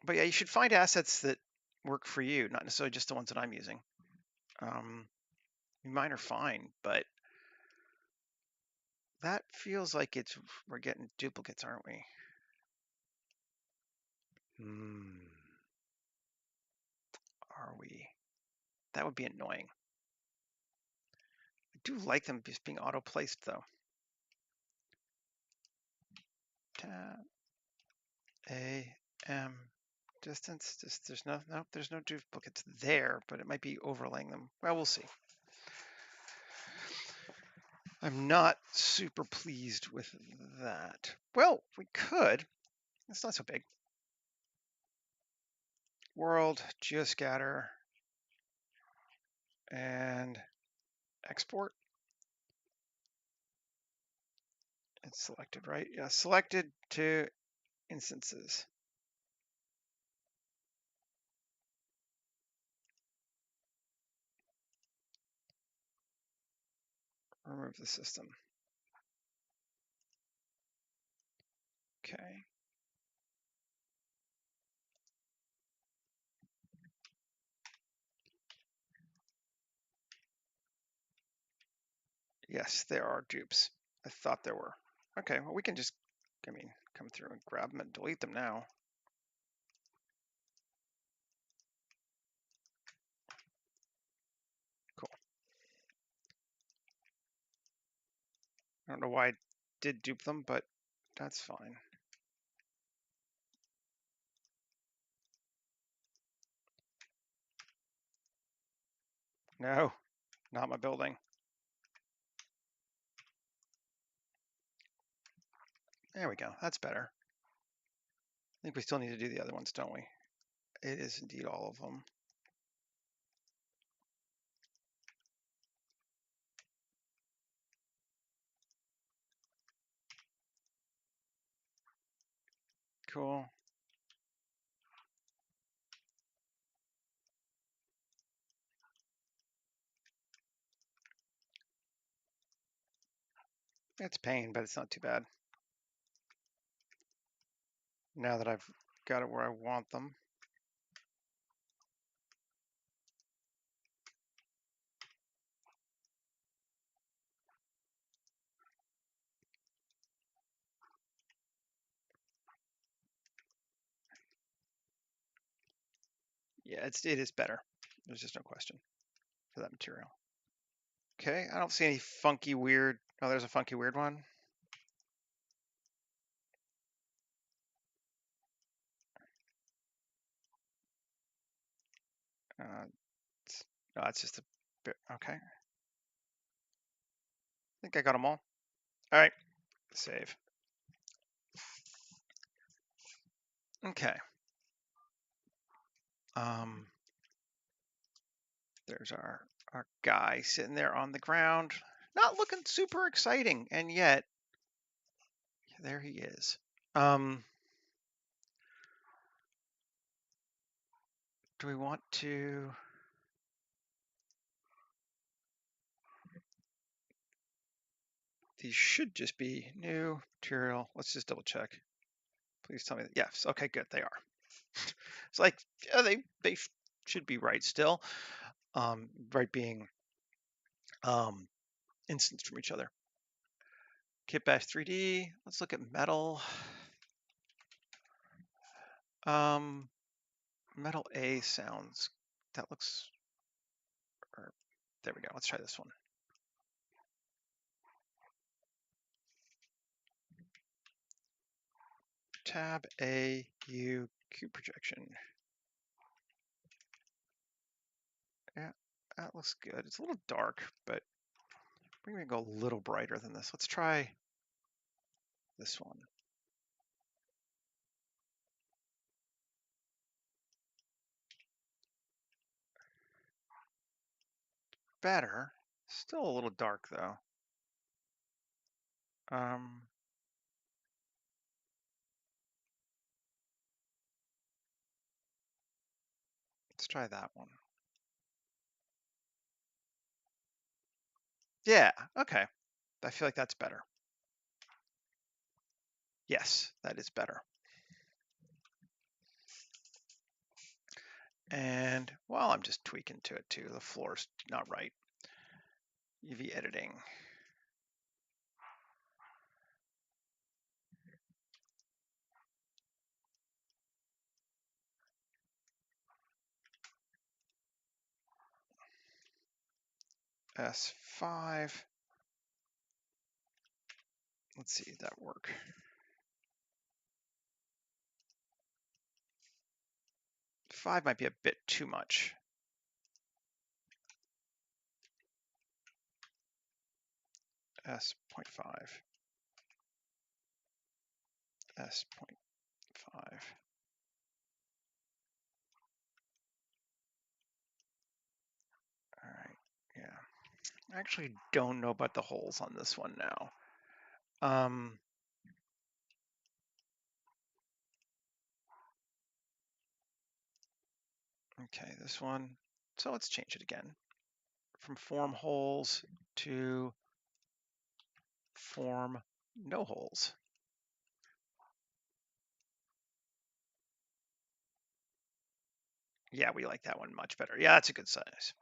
But yeah, you should find assets that work for you, not necessarily just the ones that I'm using. Mine are fine, but that feels like we're getting duplicates, aren't we? Are we? That would be annoying. I do like them just being auto-placed, though. Tab AM distance. There's no duplicates there, but it might be overlaying them. Well, we'll see. I'm not super pleased with that. Well, we could. It's not so big. World, geoscatter, and export. It's selected, right? Yeah, selected to instances. Remove the system. Okay. Yes, there are dupes. I thought there were. Okay, well, we can just, come through and grab them and delete them now. Cool. I don't know why I did dupe them, but that's fine. No, not my building. There we go. That's better. I think we still need to do the other ones, don't we? It is indeed all of them. Cool. It's pain, but it's not too bad. Now that I've got it where I want them. Yeah, it is better. There's just no question for that material. Okay, I don't see any funky weird. Oh, there's a funky weird one. No, it's just a bit. Okay. I think I got them all. All right, save. Okay. Um, there's our guy sitting there on the ground, not looking super exciting, and yet there he is. Do we want to? These should just be new material. Let's just double check. Please tell me that. Yes. Okay, good. They are. It's like, yeah, they should be right still. Right being instanced from each other. Kit bash 3D. Let's look at metal. Metal A sounds. That looks. There we go. Let's try this one. Tab A U cube projection. Yeah, that looks good. It's a little dark, but we're gonna go a little brighter than this. Let's try this one. Better. Still a little dark though. Let's try that one. Yeah, okay. I feel like that's better. Yes, that is better. And well, I'm just tweaking to it too. The floor's not right. UV editing. S5. Let's see if that work. Five might be a bit too much. S.5. S.5. All right, yeah. I actually don't know about the holes on this one now. Okay, this one. So let's change it again. From form holes to form no holes. Yeah, we like that one much better. Yeah, that's a good size.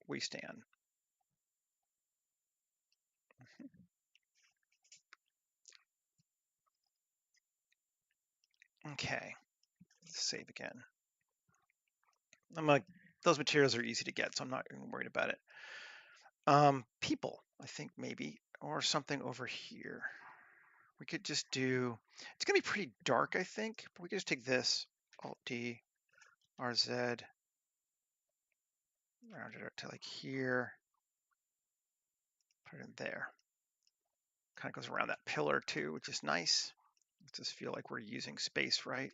we stand. Okay, save again. I'm like, those materials are easy to get, so I'm not even worried about it. People, I think maybe, or something over here. We could just do, it's gonna be pretty dark, I think, but we could just take this, Alt-D, RZ, round it up to like here, put it in there. Kind of goes around that pillar too, which is nice. Makes us feel like we're using space right.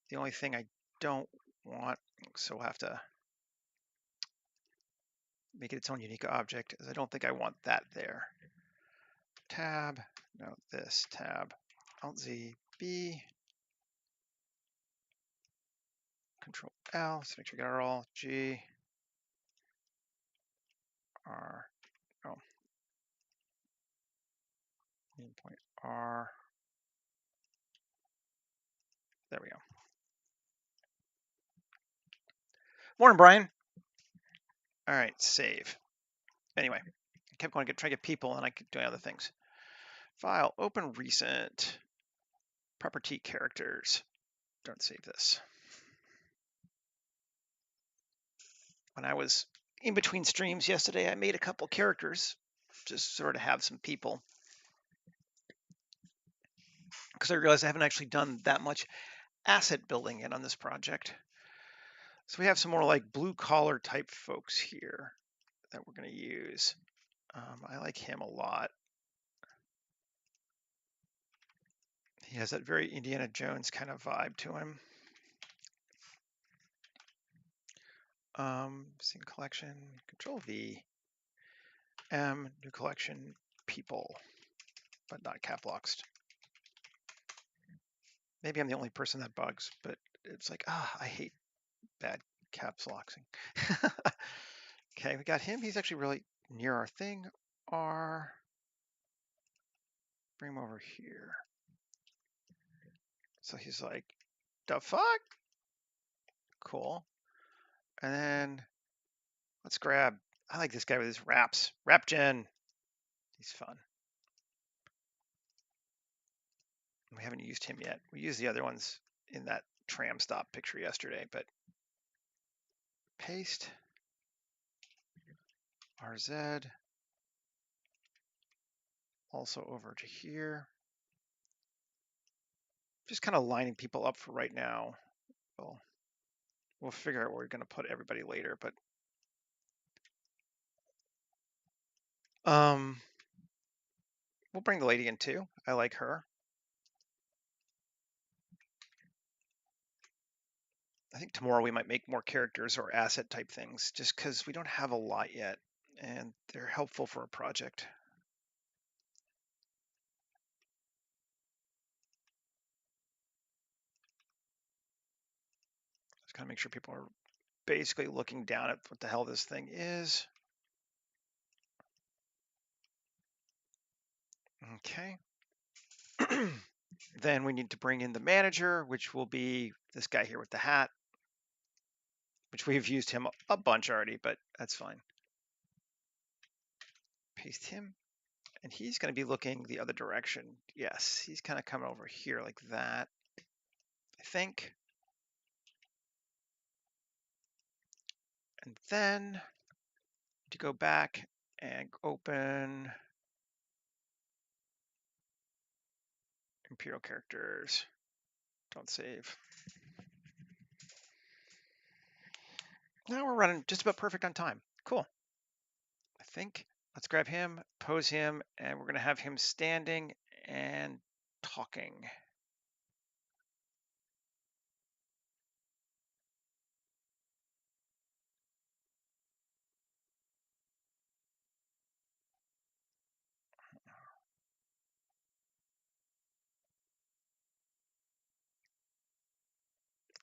The only thing I don't want, so we'll have to make it its own unique object, is I don't think I want that there. Tab, no, this, tab, Alt-Z, B, Control L, so make sure we got it all, G, R, oh, main point R, there we go. Morning, Brian. All right, save. Anyway, I kept going to try to get people and I keep doing other things. File, open recent, property characters. Don't save this. When I was in between streams yesterday, I made a couple characters, just sort of have some people. Because I realized I haven't actually done that much asset building yet on this project. So we have some more like blue collar type folks here that we're going to use. I like him a lot. He has that very Indiana Jones kind of vibe to him. Scene collection, Control V, M, new collection, people, but not cap locks. Maybe I'm the only person that bugs, but it's like, I hate bad caps locking. Okay, we got him. He's actually really near our thing. R, bring him over here. So he's like, the fuck? Cool. And then let's grab, I like this guy with his raps. Rap Gen. He's fun. We haven't used him yet. We used the other ones in that tram stop picture yesterday, but paste. RZ. Also over to here. Just kind of lining people up for right now. We'll figure out where we're going to put everybody later, but we'll bring the lady in too. I like her. I think tomorrow we might make more characters or asset type things just because we don't have a lot yet and they're helpful for a project. Just gotta make sure people are basically looking down at what the hell this thing is. Okay. Then we need to bring in the manager, which will be this guy here with the hat, which we've used him a bunch already, but that's fine. Paste him. And he's going to be looking the other direction. Yes, he's kind of coming over here like that, I think. And then to go back and open Imperial characters. Don't save. Now we're running just about perfect on time. Cool. I think. Let's grab him, pose him, and we're going to have him standing and talking.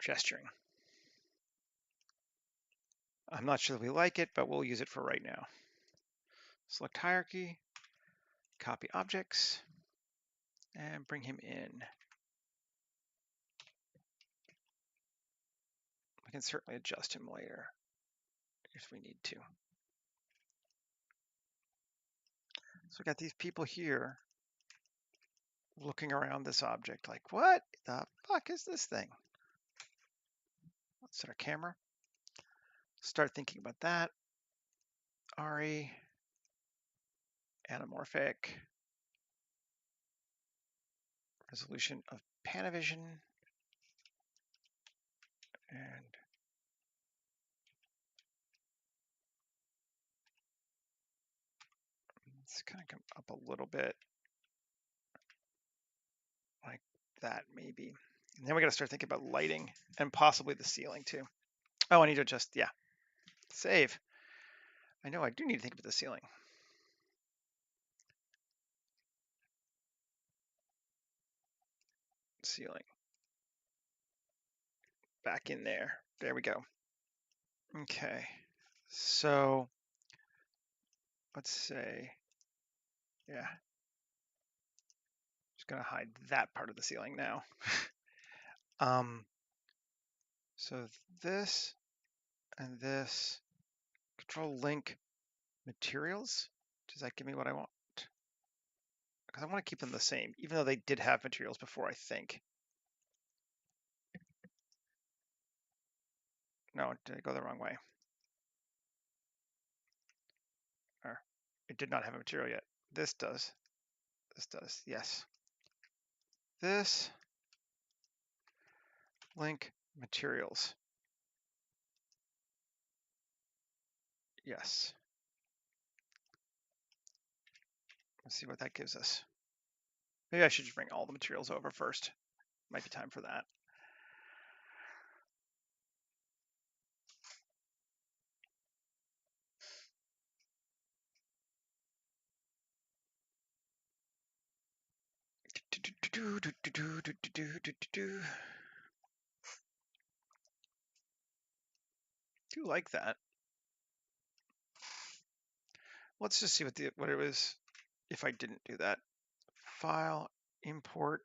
Gesturing. I'm not sure that we like it, but we'll use it for right now. Select hierarchy, copy objects, and bring him in. We can certainly adjust him later. if we need to. So we got these people here looking around this object like, what the fuck is this thing? Let's set our camera. Start thinking about that. RE, anamorphic, resolution of Panavision, and let's kind of come up a little bit like that maybe. And then we got to start thinking about lighting and possibly the ceiling too. Oh, I need to just, yeah, save. I know I do need to think about the ceiling. Ceiling. Back in there. There we go. Okay. So let's say, yeah. Just gonna hide that part of the ceiling now. So this and this, control link materials. Does that give me what I want? Because I want to keep them the same, even though they did have materials before, I think. No, did I go the wrong way? Or it did not have a material yet. This does. This does, yes. This link materials. Yes. Let's see what that gives us. Maybe I should just bring all the materials over first. Might be time for that. Do like that. Let's just see what it was if I didn't do that. File, import,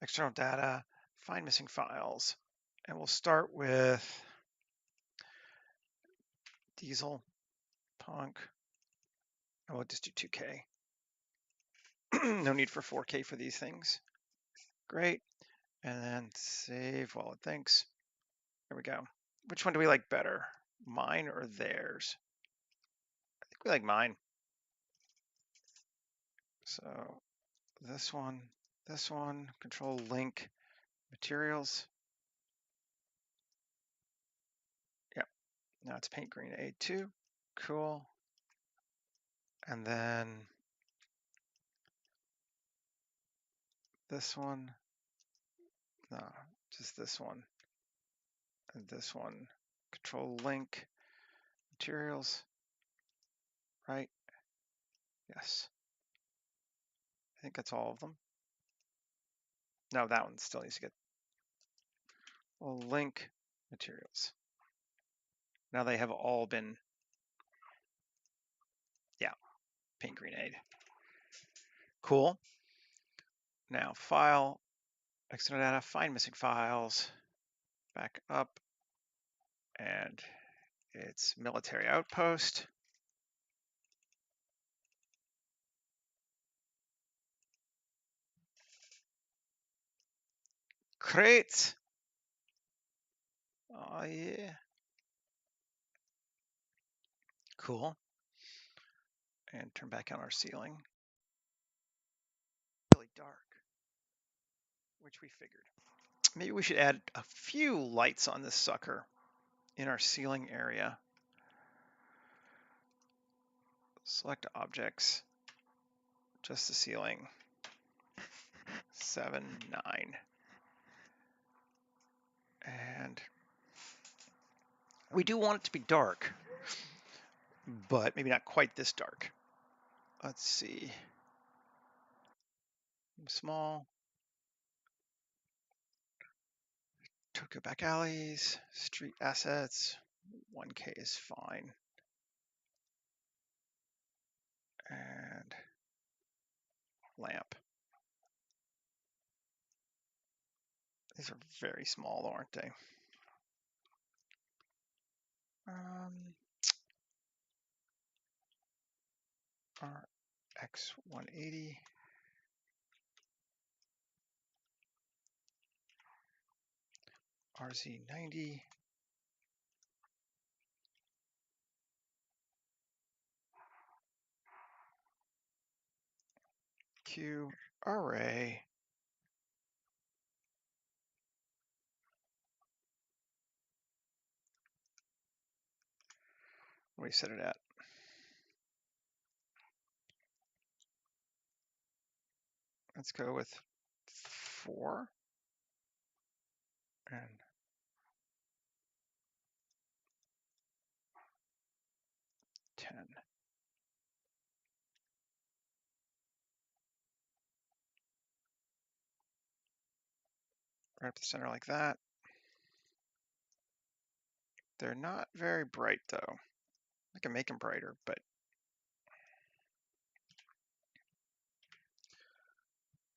external data, find missing files. And we'll start with diesel, punk, and we'll just do 2K. No need for 4K for these things. Great. And then save while it thinks. There we go. Which one do we like better? Mine or theirs? I think we like mine. So this one, control link materials. Yep. Now it's paint green A2. Cool. And then this one. No, just this one. And this one. Control link materials. Right? Yes. I think that's all of them. No, that one still needs to get. Well, link materials. Now they have all been, yeah, paint green aid. Cool. Now file, external data, find missing files, back up, and it's military outpost. Great. Oh yeah. Cool. And turn back on our ceiling. Really dark, which we figured. Maybe we should add a few lights on this sucker in our ceiling area. Select objects, just the ceiling, 7, 9. And we do want it to be dark, but maybe not quite this dark. Let's see. Small. Tokyo back alleys, street assets, 1K is fine. And lamp. These are very small, aren't they? RX 180. RZ 90. Q array. What do we set it at? Let's go with 4 and 10. Right up the center like that. They're not very bright though. I can make them brighter, but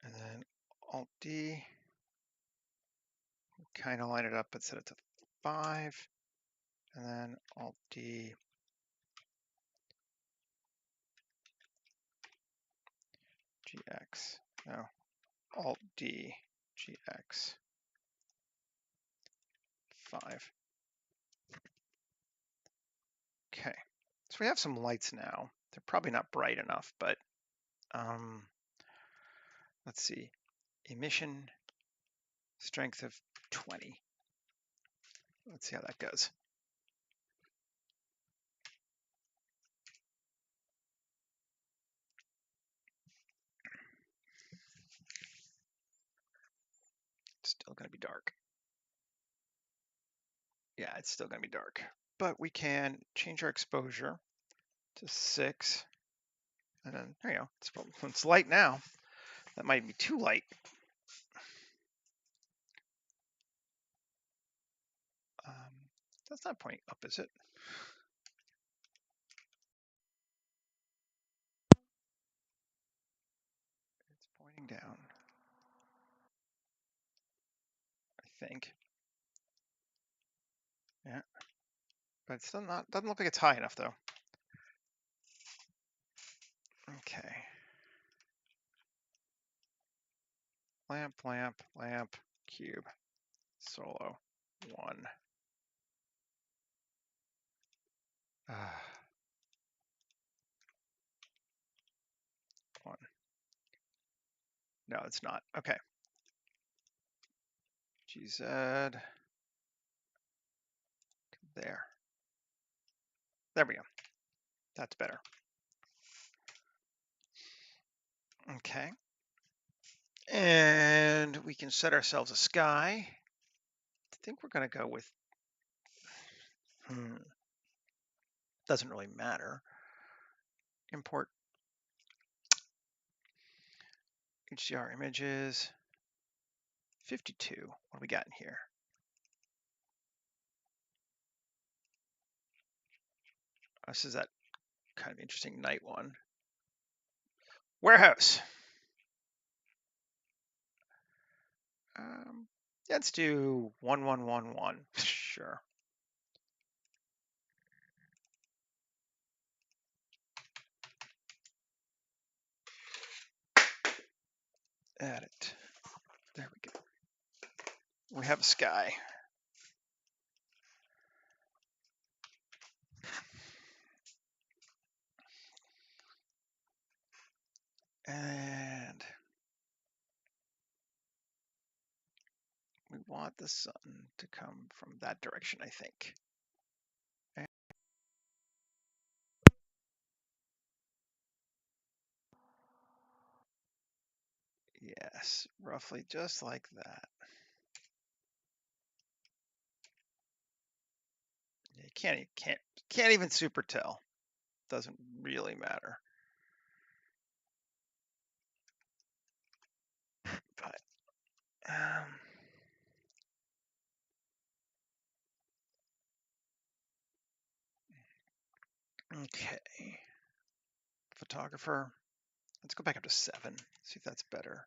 and then Alt D, kind of line it up but set it to 5, and then Alt D, GX, no, Alt D, GX, 5. Okay, so we have some lights now. They're probably not bright enough, but let's see, emission strength of 20. Let's see how that goes. It's still going to be dark. Yeah, it's still going to be dark. But we can change our exposure to 6. And then, there you go. It's light now. That might be too light. That's not pointing up, is it? It's pointing down, I think. Yeah. But it's still not, doesn't look like it's high enough though. Okay. Lamp, lamp, lamp, cube, solo, 1. Ah. 1. No, it's not. Okay. GZ. There. There we go. That's better. Okay. And we can set ourselves a sky. I think we're going to go with, doesn't really matter. Import HDR images. 52. What do we got in here? This is that kind of interesting night one. Warehouse. Let's do 1111. Sure. Add it. There we go. We have a sky. And we want the sun to come from that direction, I think. Yes, roughly just like that. You can't even super tell. Doesn't really matter. But okay. Photographer. Let's go back up to 7. See if that's better.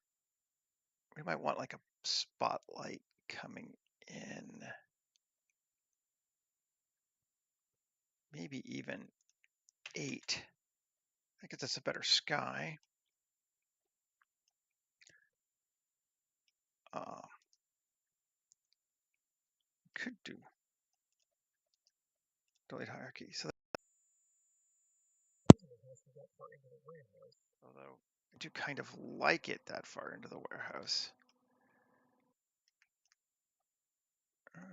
We might want like a spotlight coming in. maybe even 8. I guess that's a better sky. Could do delete hierarchy. So although I do kind of like it that far into the warehouse.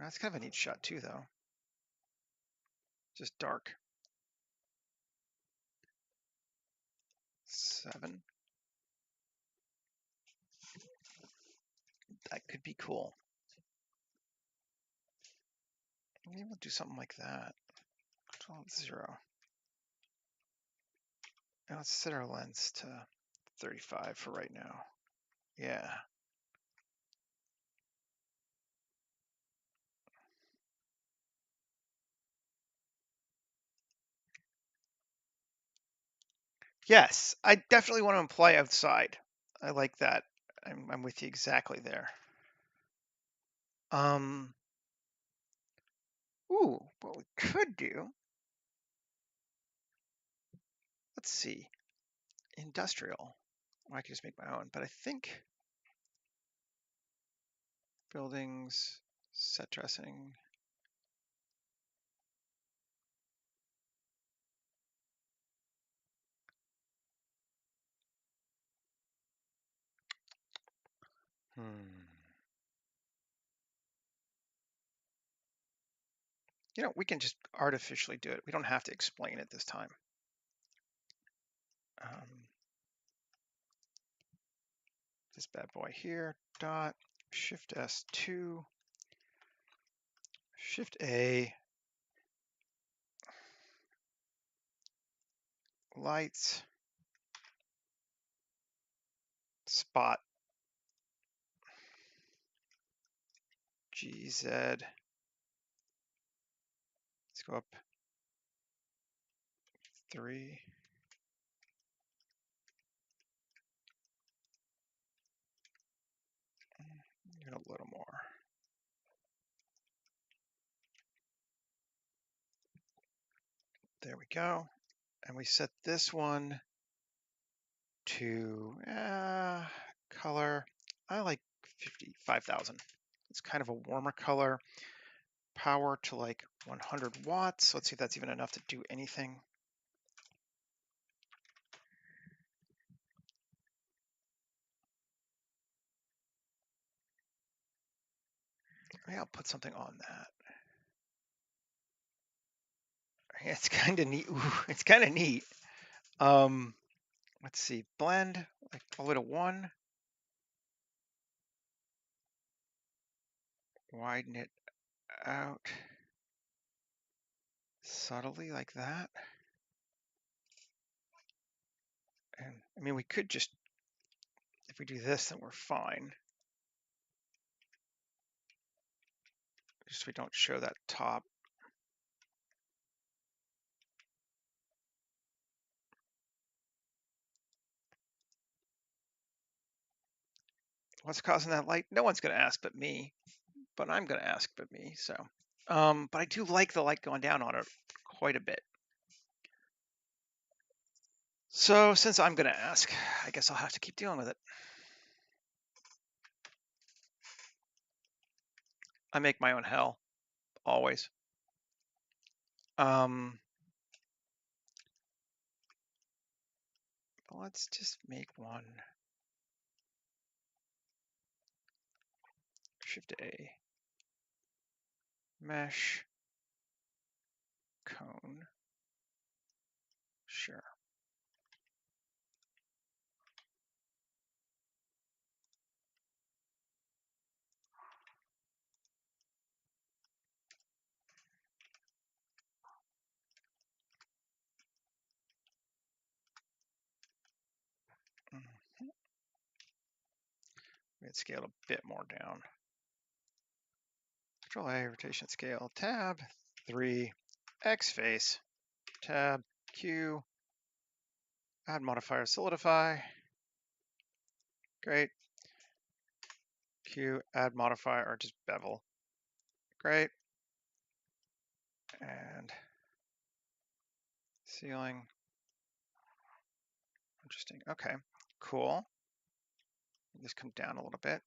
That's kind of a neat shot too, though. Just dark. 7. That could be cool. Maybe we'll do something like that. 12, 0. And let's set our lens to 35 for right now. Yeah. Yes, I definitely want to imply outside. I like that. I'm with you exactly there. Ooh, what we could do, let's see, industrial. Well, I could just make my own, but I think buildings, set dressing. You know, we can just artificially do it. We don't have to explain it this time. This bad boy here, dot, Shift S2, Shift A, lights, spot, GZ. Let's go up 3. Even a little more. There we go. And we set this one to color. I like 55,000. It's kind of a warmer color. Power to like 100 watts. Let's see if that's even enough to do anything. Maybe I'll put something on that. It's kind of neat. Ooh, it's kind of neat. Let's see, blend like all the way to 1. Widen it out subtly like that. And I mean, we could just, if we do this, then we're fine. Just so we don't show that top. What's causing that light? No one's going to ask but me, but I'm going to ask but me. So, but I do like the light going down on it quite a bit. So since I'm going to ask, I guess I'll have to keep dealing with it. I make my own hell, always. But let's just make one. Shift A. Mesh. Cone. Sure. Let's scale a bit more down. Control A, rotation scale, tab, 3, X face, tab, Q, add modifier, solidify. Great. Q, add modifier, or just bevel. Great. And Ceiling. Interesting. Okay, cool. Just come down a little bit.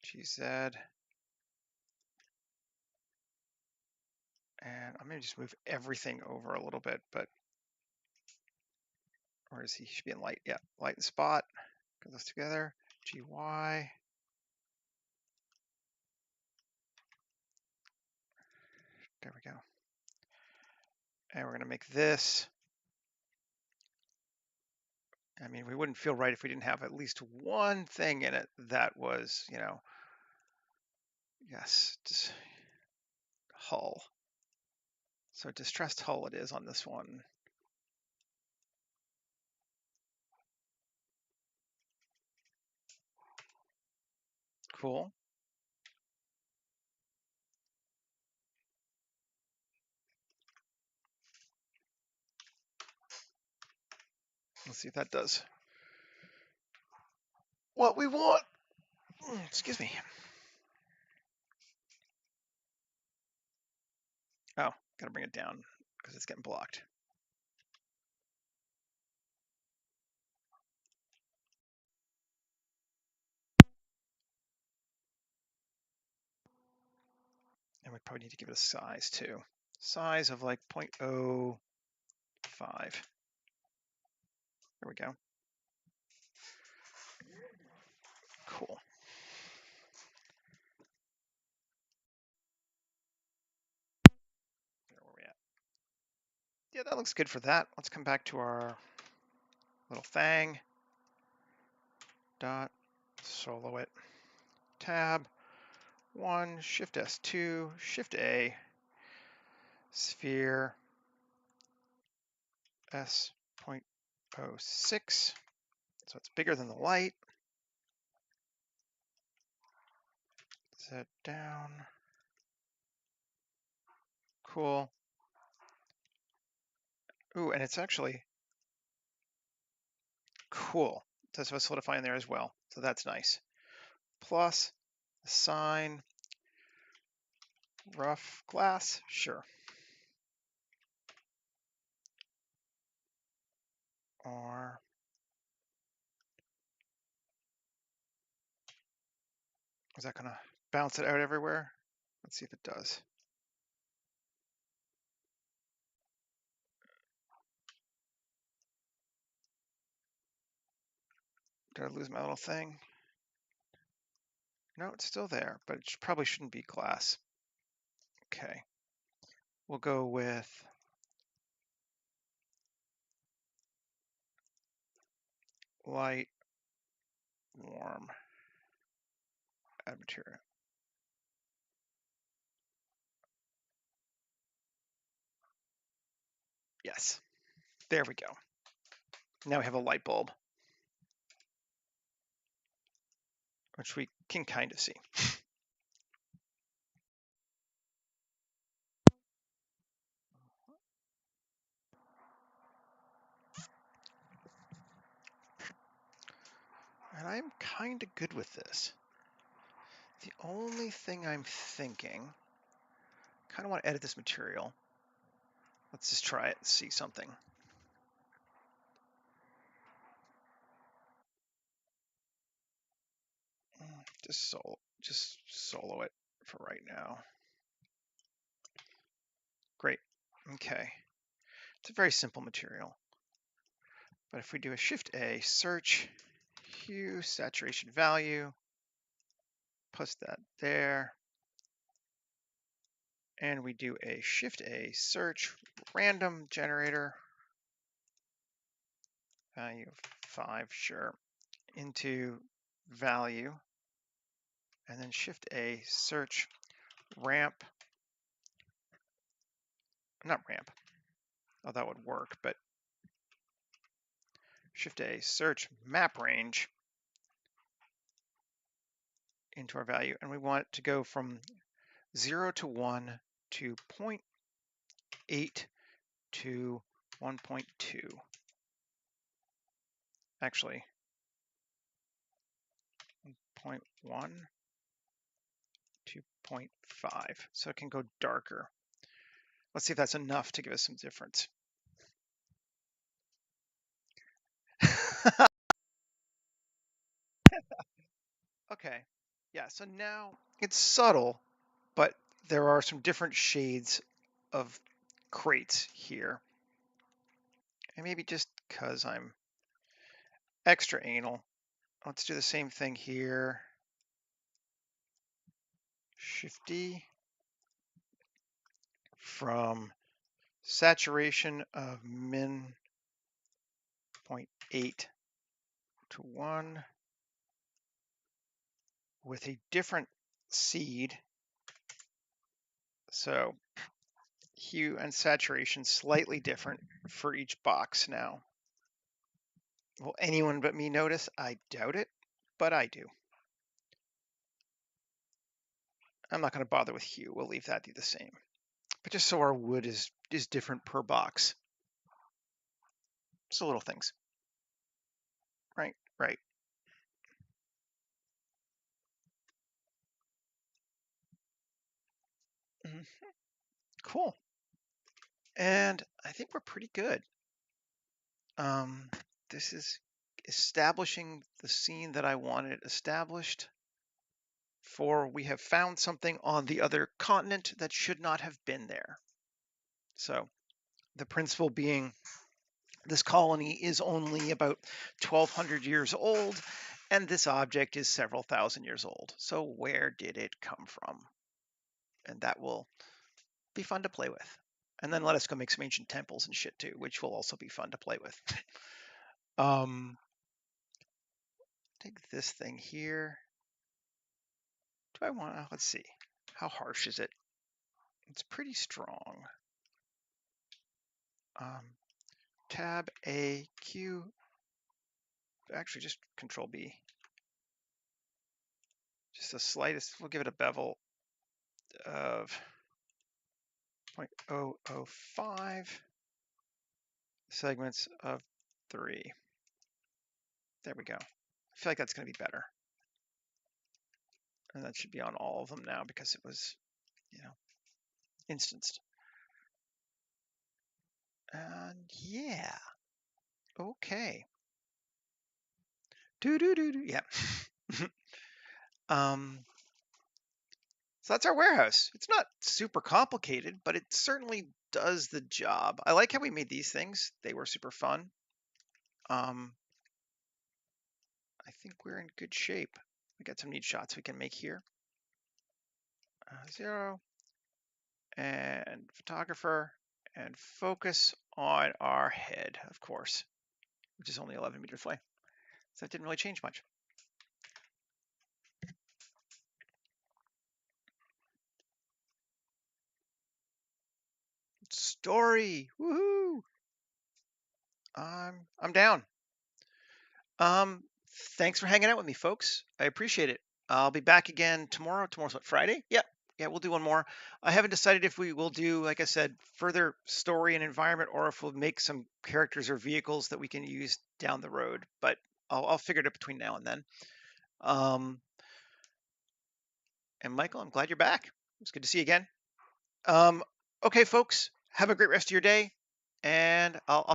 GZ. And I'm going to just move everything over a little bit, but where is he? He should be in light. Yeah, light and spot. Put those together. GY. There we go. And we're going to make this. I mean, we wouldn't feel right if we didn't have at least one thing in it that was, you know, yes, hull. So distressed hull it is on this one. Cool. Let's see if that does what we want. Excuse me. Oh, gotta bring it down because it's getting blocked. And we probably need to give it a size too. Size of like 0.05. There we go. Cool. Where are we at? Yeah, that looks good for that. Let's come back to our little thing. Dot, solo it. Tab, 1, Shift S2, Shift A, sphere, S.06. So it's bigger than the light. Set down. Cool. Ooh, and it's actually cool. Does have a solidify in there as well. So that's nice. Plus, sign, rough glass, sure. Or is that gonna bounce it out everywhere? Let's see if it does. Did I lose my little thing? No, it's still there, but it probably shouldn't be glass. Okay. We'll go with light, warm, add material. Yes, there we go. Now we have a light bulb, which we can kind of see. And I'm kind of good with this. The only thing I'm thinking, kind of want to edit this material. Let's just try it and see something. Just solo it for right now. Great. Okay. It's a very simple material. But if we do a Shift A, search, hue, saturation value, post that there, and we do a Shift A, search, random generator, value of 5, sure, into value, and then Shift A, search, ramp, not ramp, oh, that would work, but Shift A, search, map range, into our value, and we want it to go from 0 to 1 to 0.8 to 1.2. Actually, 0.1 to 0.5, so it can go darker. Let's see if that's enough to give us some difference. Okay. Yeah, so now it's subtle, but there are some different shades of crates here. And maybe just because I'm extra anal, let's do the same thing here. Shifty from saturation of min 0.8 to 1 with a different seed. So hue and saturation slightly different for each box now. Will anyone but me notice? I doubt it, but I do. I'm not going to bother with hue. We'll leave that the same. But just so our wood is different per box. So little things. Right, right. Mhm. Cool. And I think we're pretty good. This is establishing the scene that I wanted established. For we have found something on the other continent that should not have been there. So the principle being this colony is only about 1,200 years old, and this object is several thousand years old. So where did it come from? And that will be fun to play with. And then let us go make some ancient temples and shit too, which will also be fun to play with. Take this thing here. Do I want to, let's see, how harsh is it? It's pretty strong. Tab A, Q, actually just Control B. Just the slightest, we'll give it a bevel of 0.005 segments of 3. There we go. I feel like that's going to be better. And that should be on all of them now because it was, instanced. And yeah. Okay. Yeah. So that's our warehouse. It's not super complicated, but it certainly does the job. I like how we made these things. They were super fun. I think we're in good shape. We got some neat shots we can make here. 0 and photographer and focus on our head, of course, which is only 11 meters away. So that didn't really change much. Story, woohoo! I'm down. Thanks for hanging out with me, folks. I appreciate it. I'll be back again tomorrow. Tomorrow's what, Friday? Yep. Yeah, we'll do one more. I haven't decided if we will do, like I said, further story and environment, or if we'll make some characters or vehicles that we can use down the road. But I'll figure it out between now and then. And Michael, I'm glad you're back. It's good to see you again. Okay, folks, have a great rest of your day, and I'll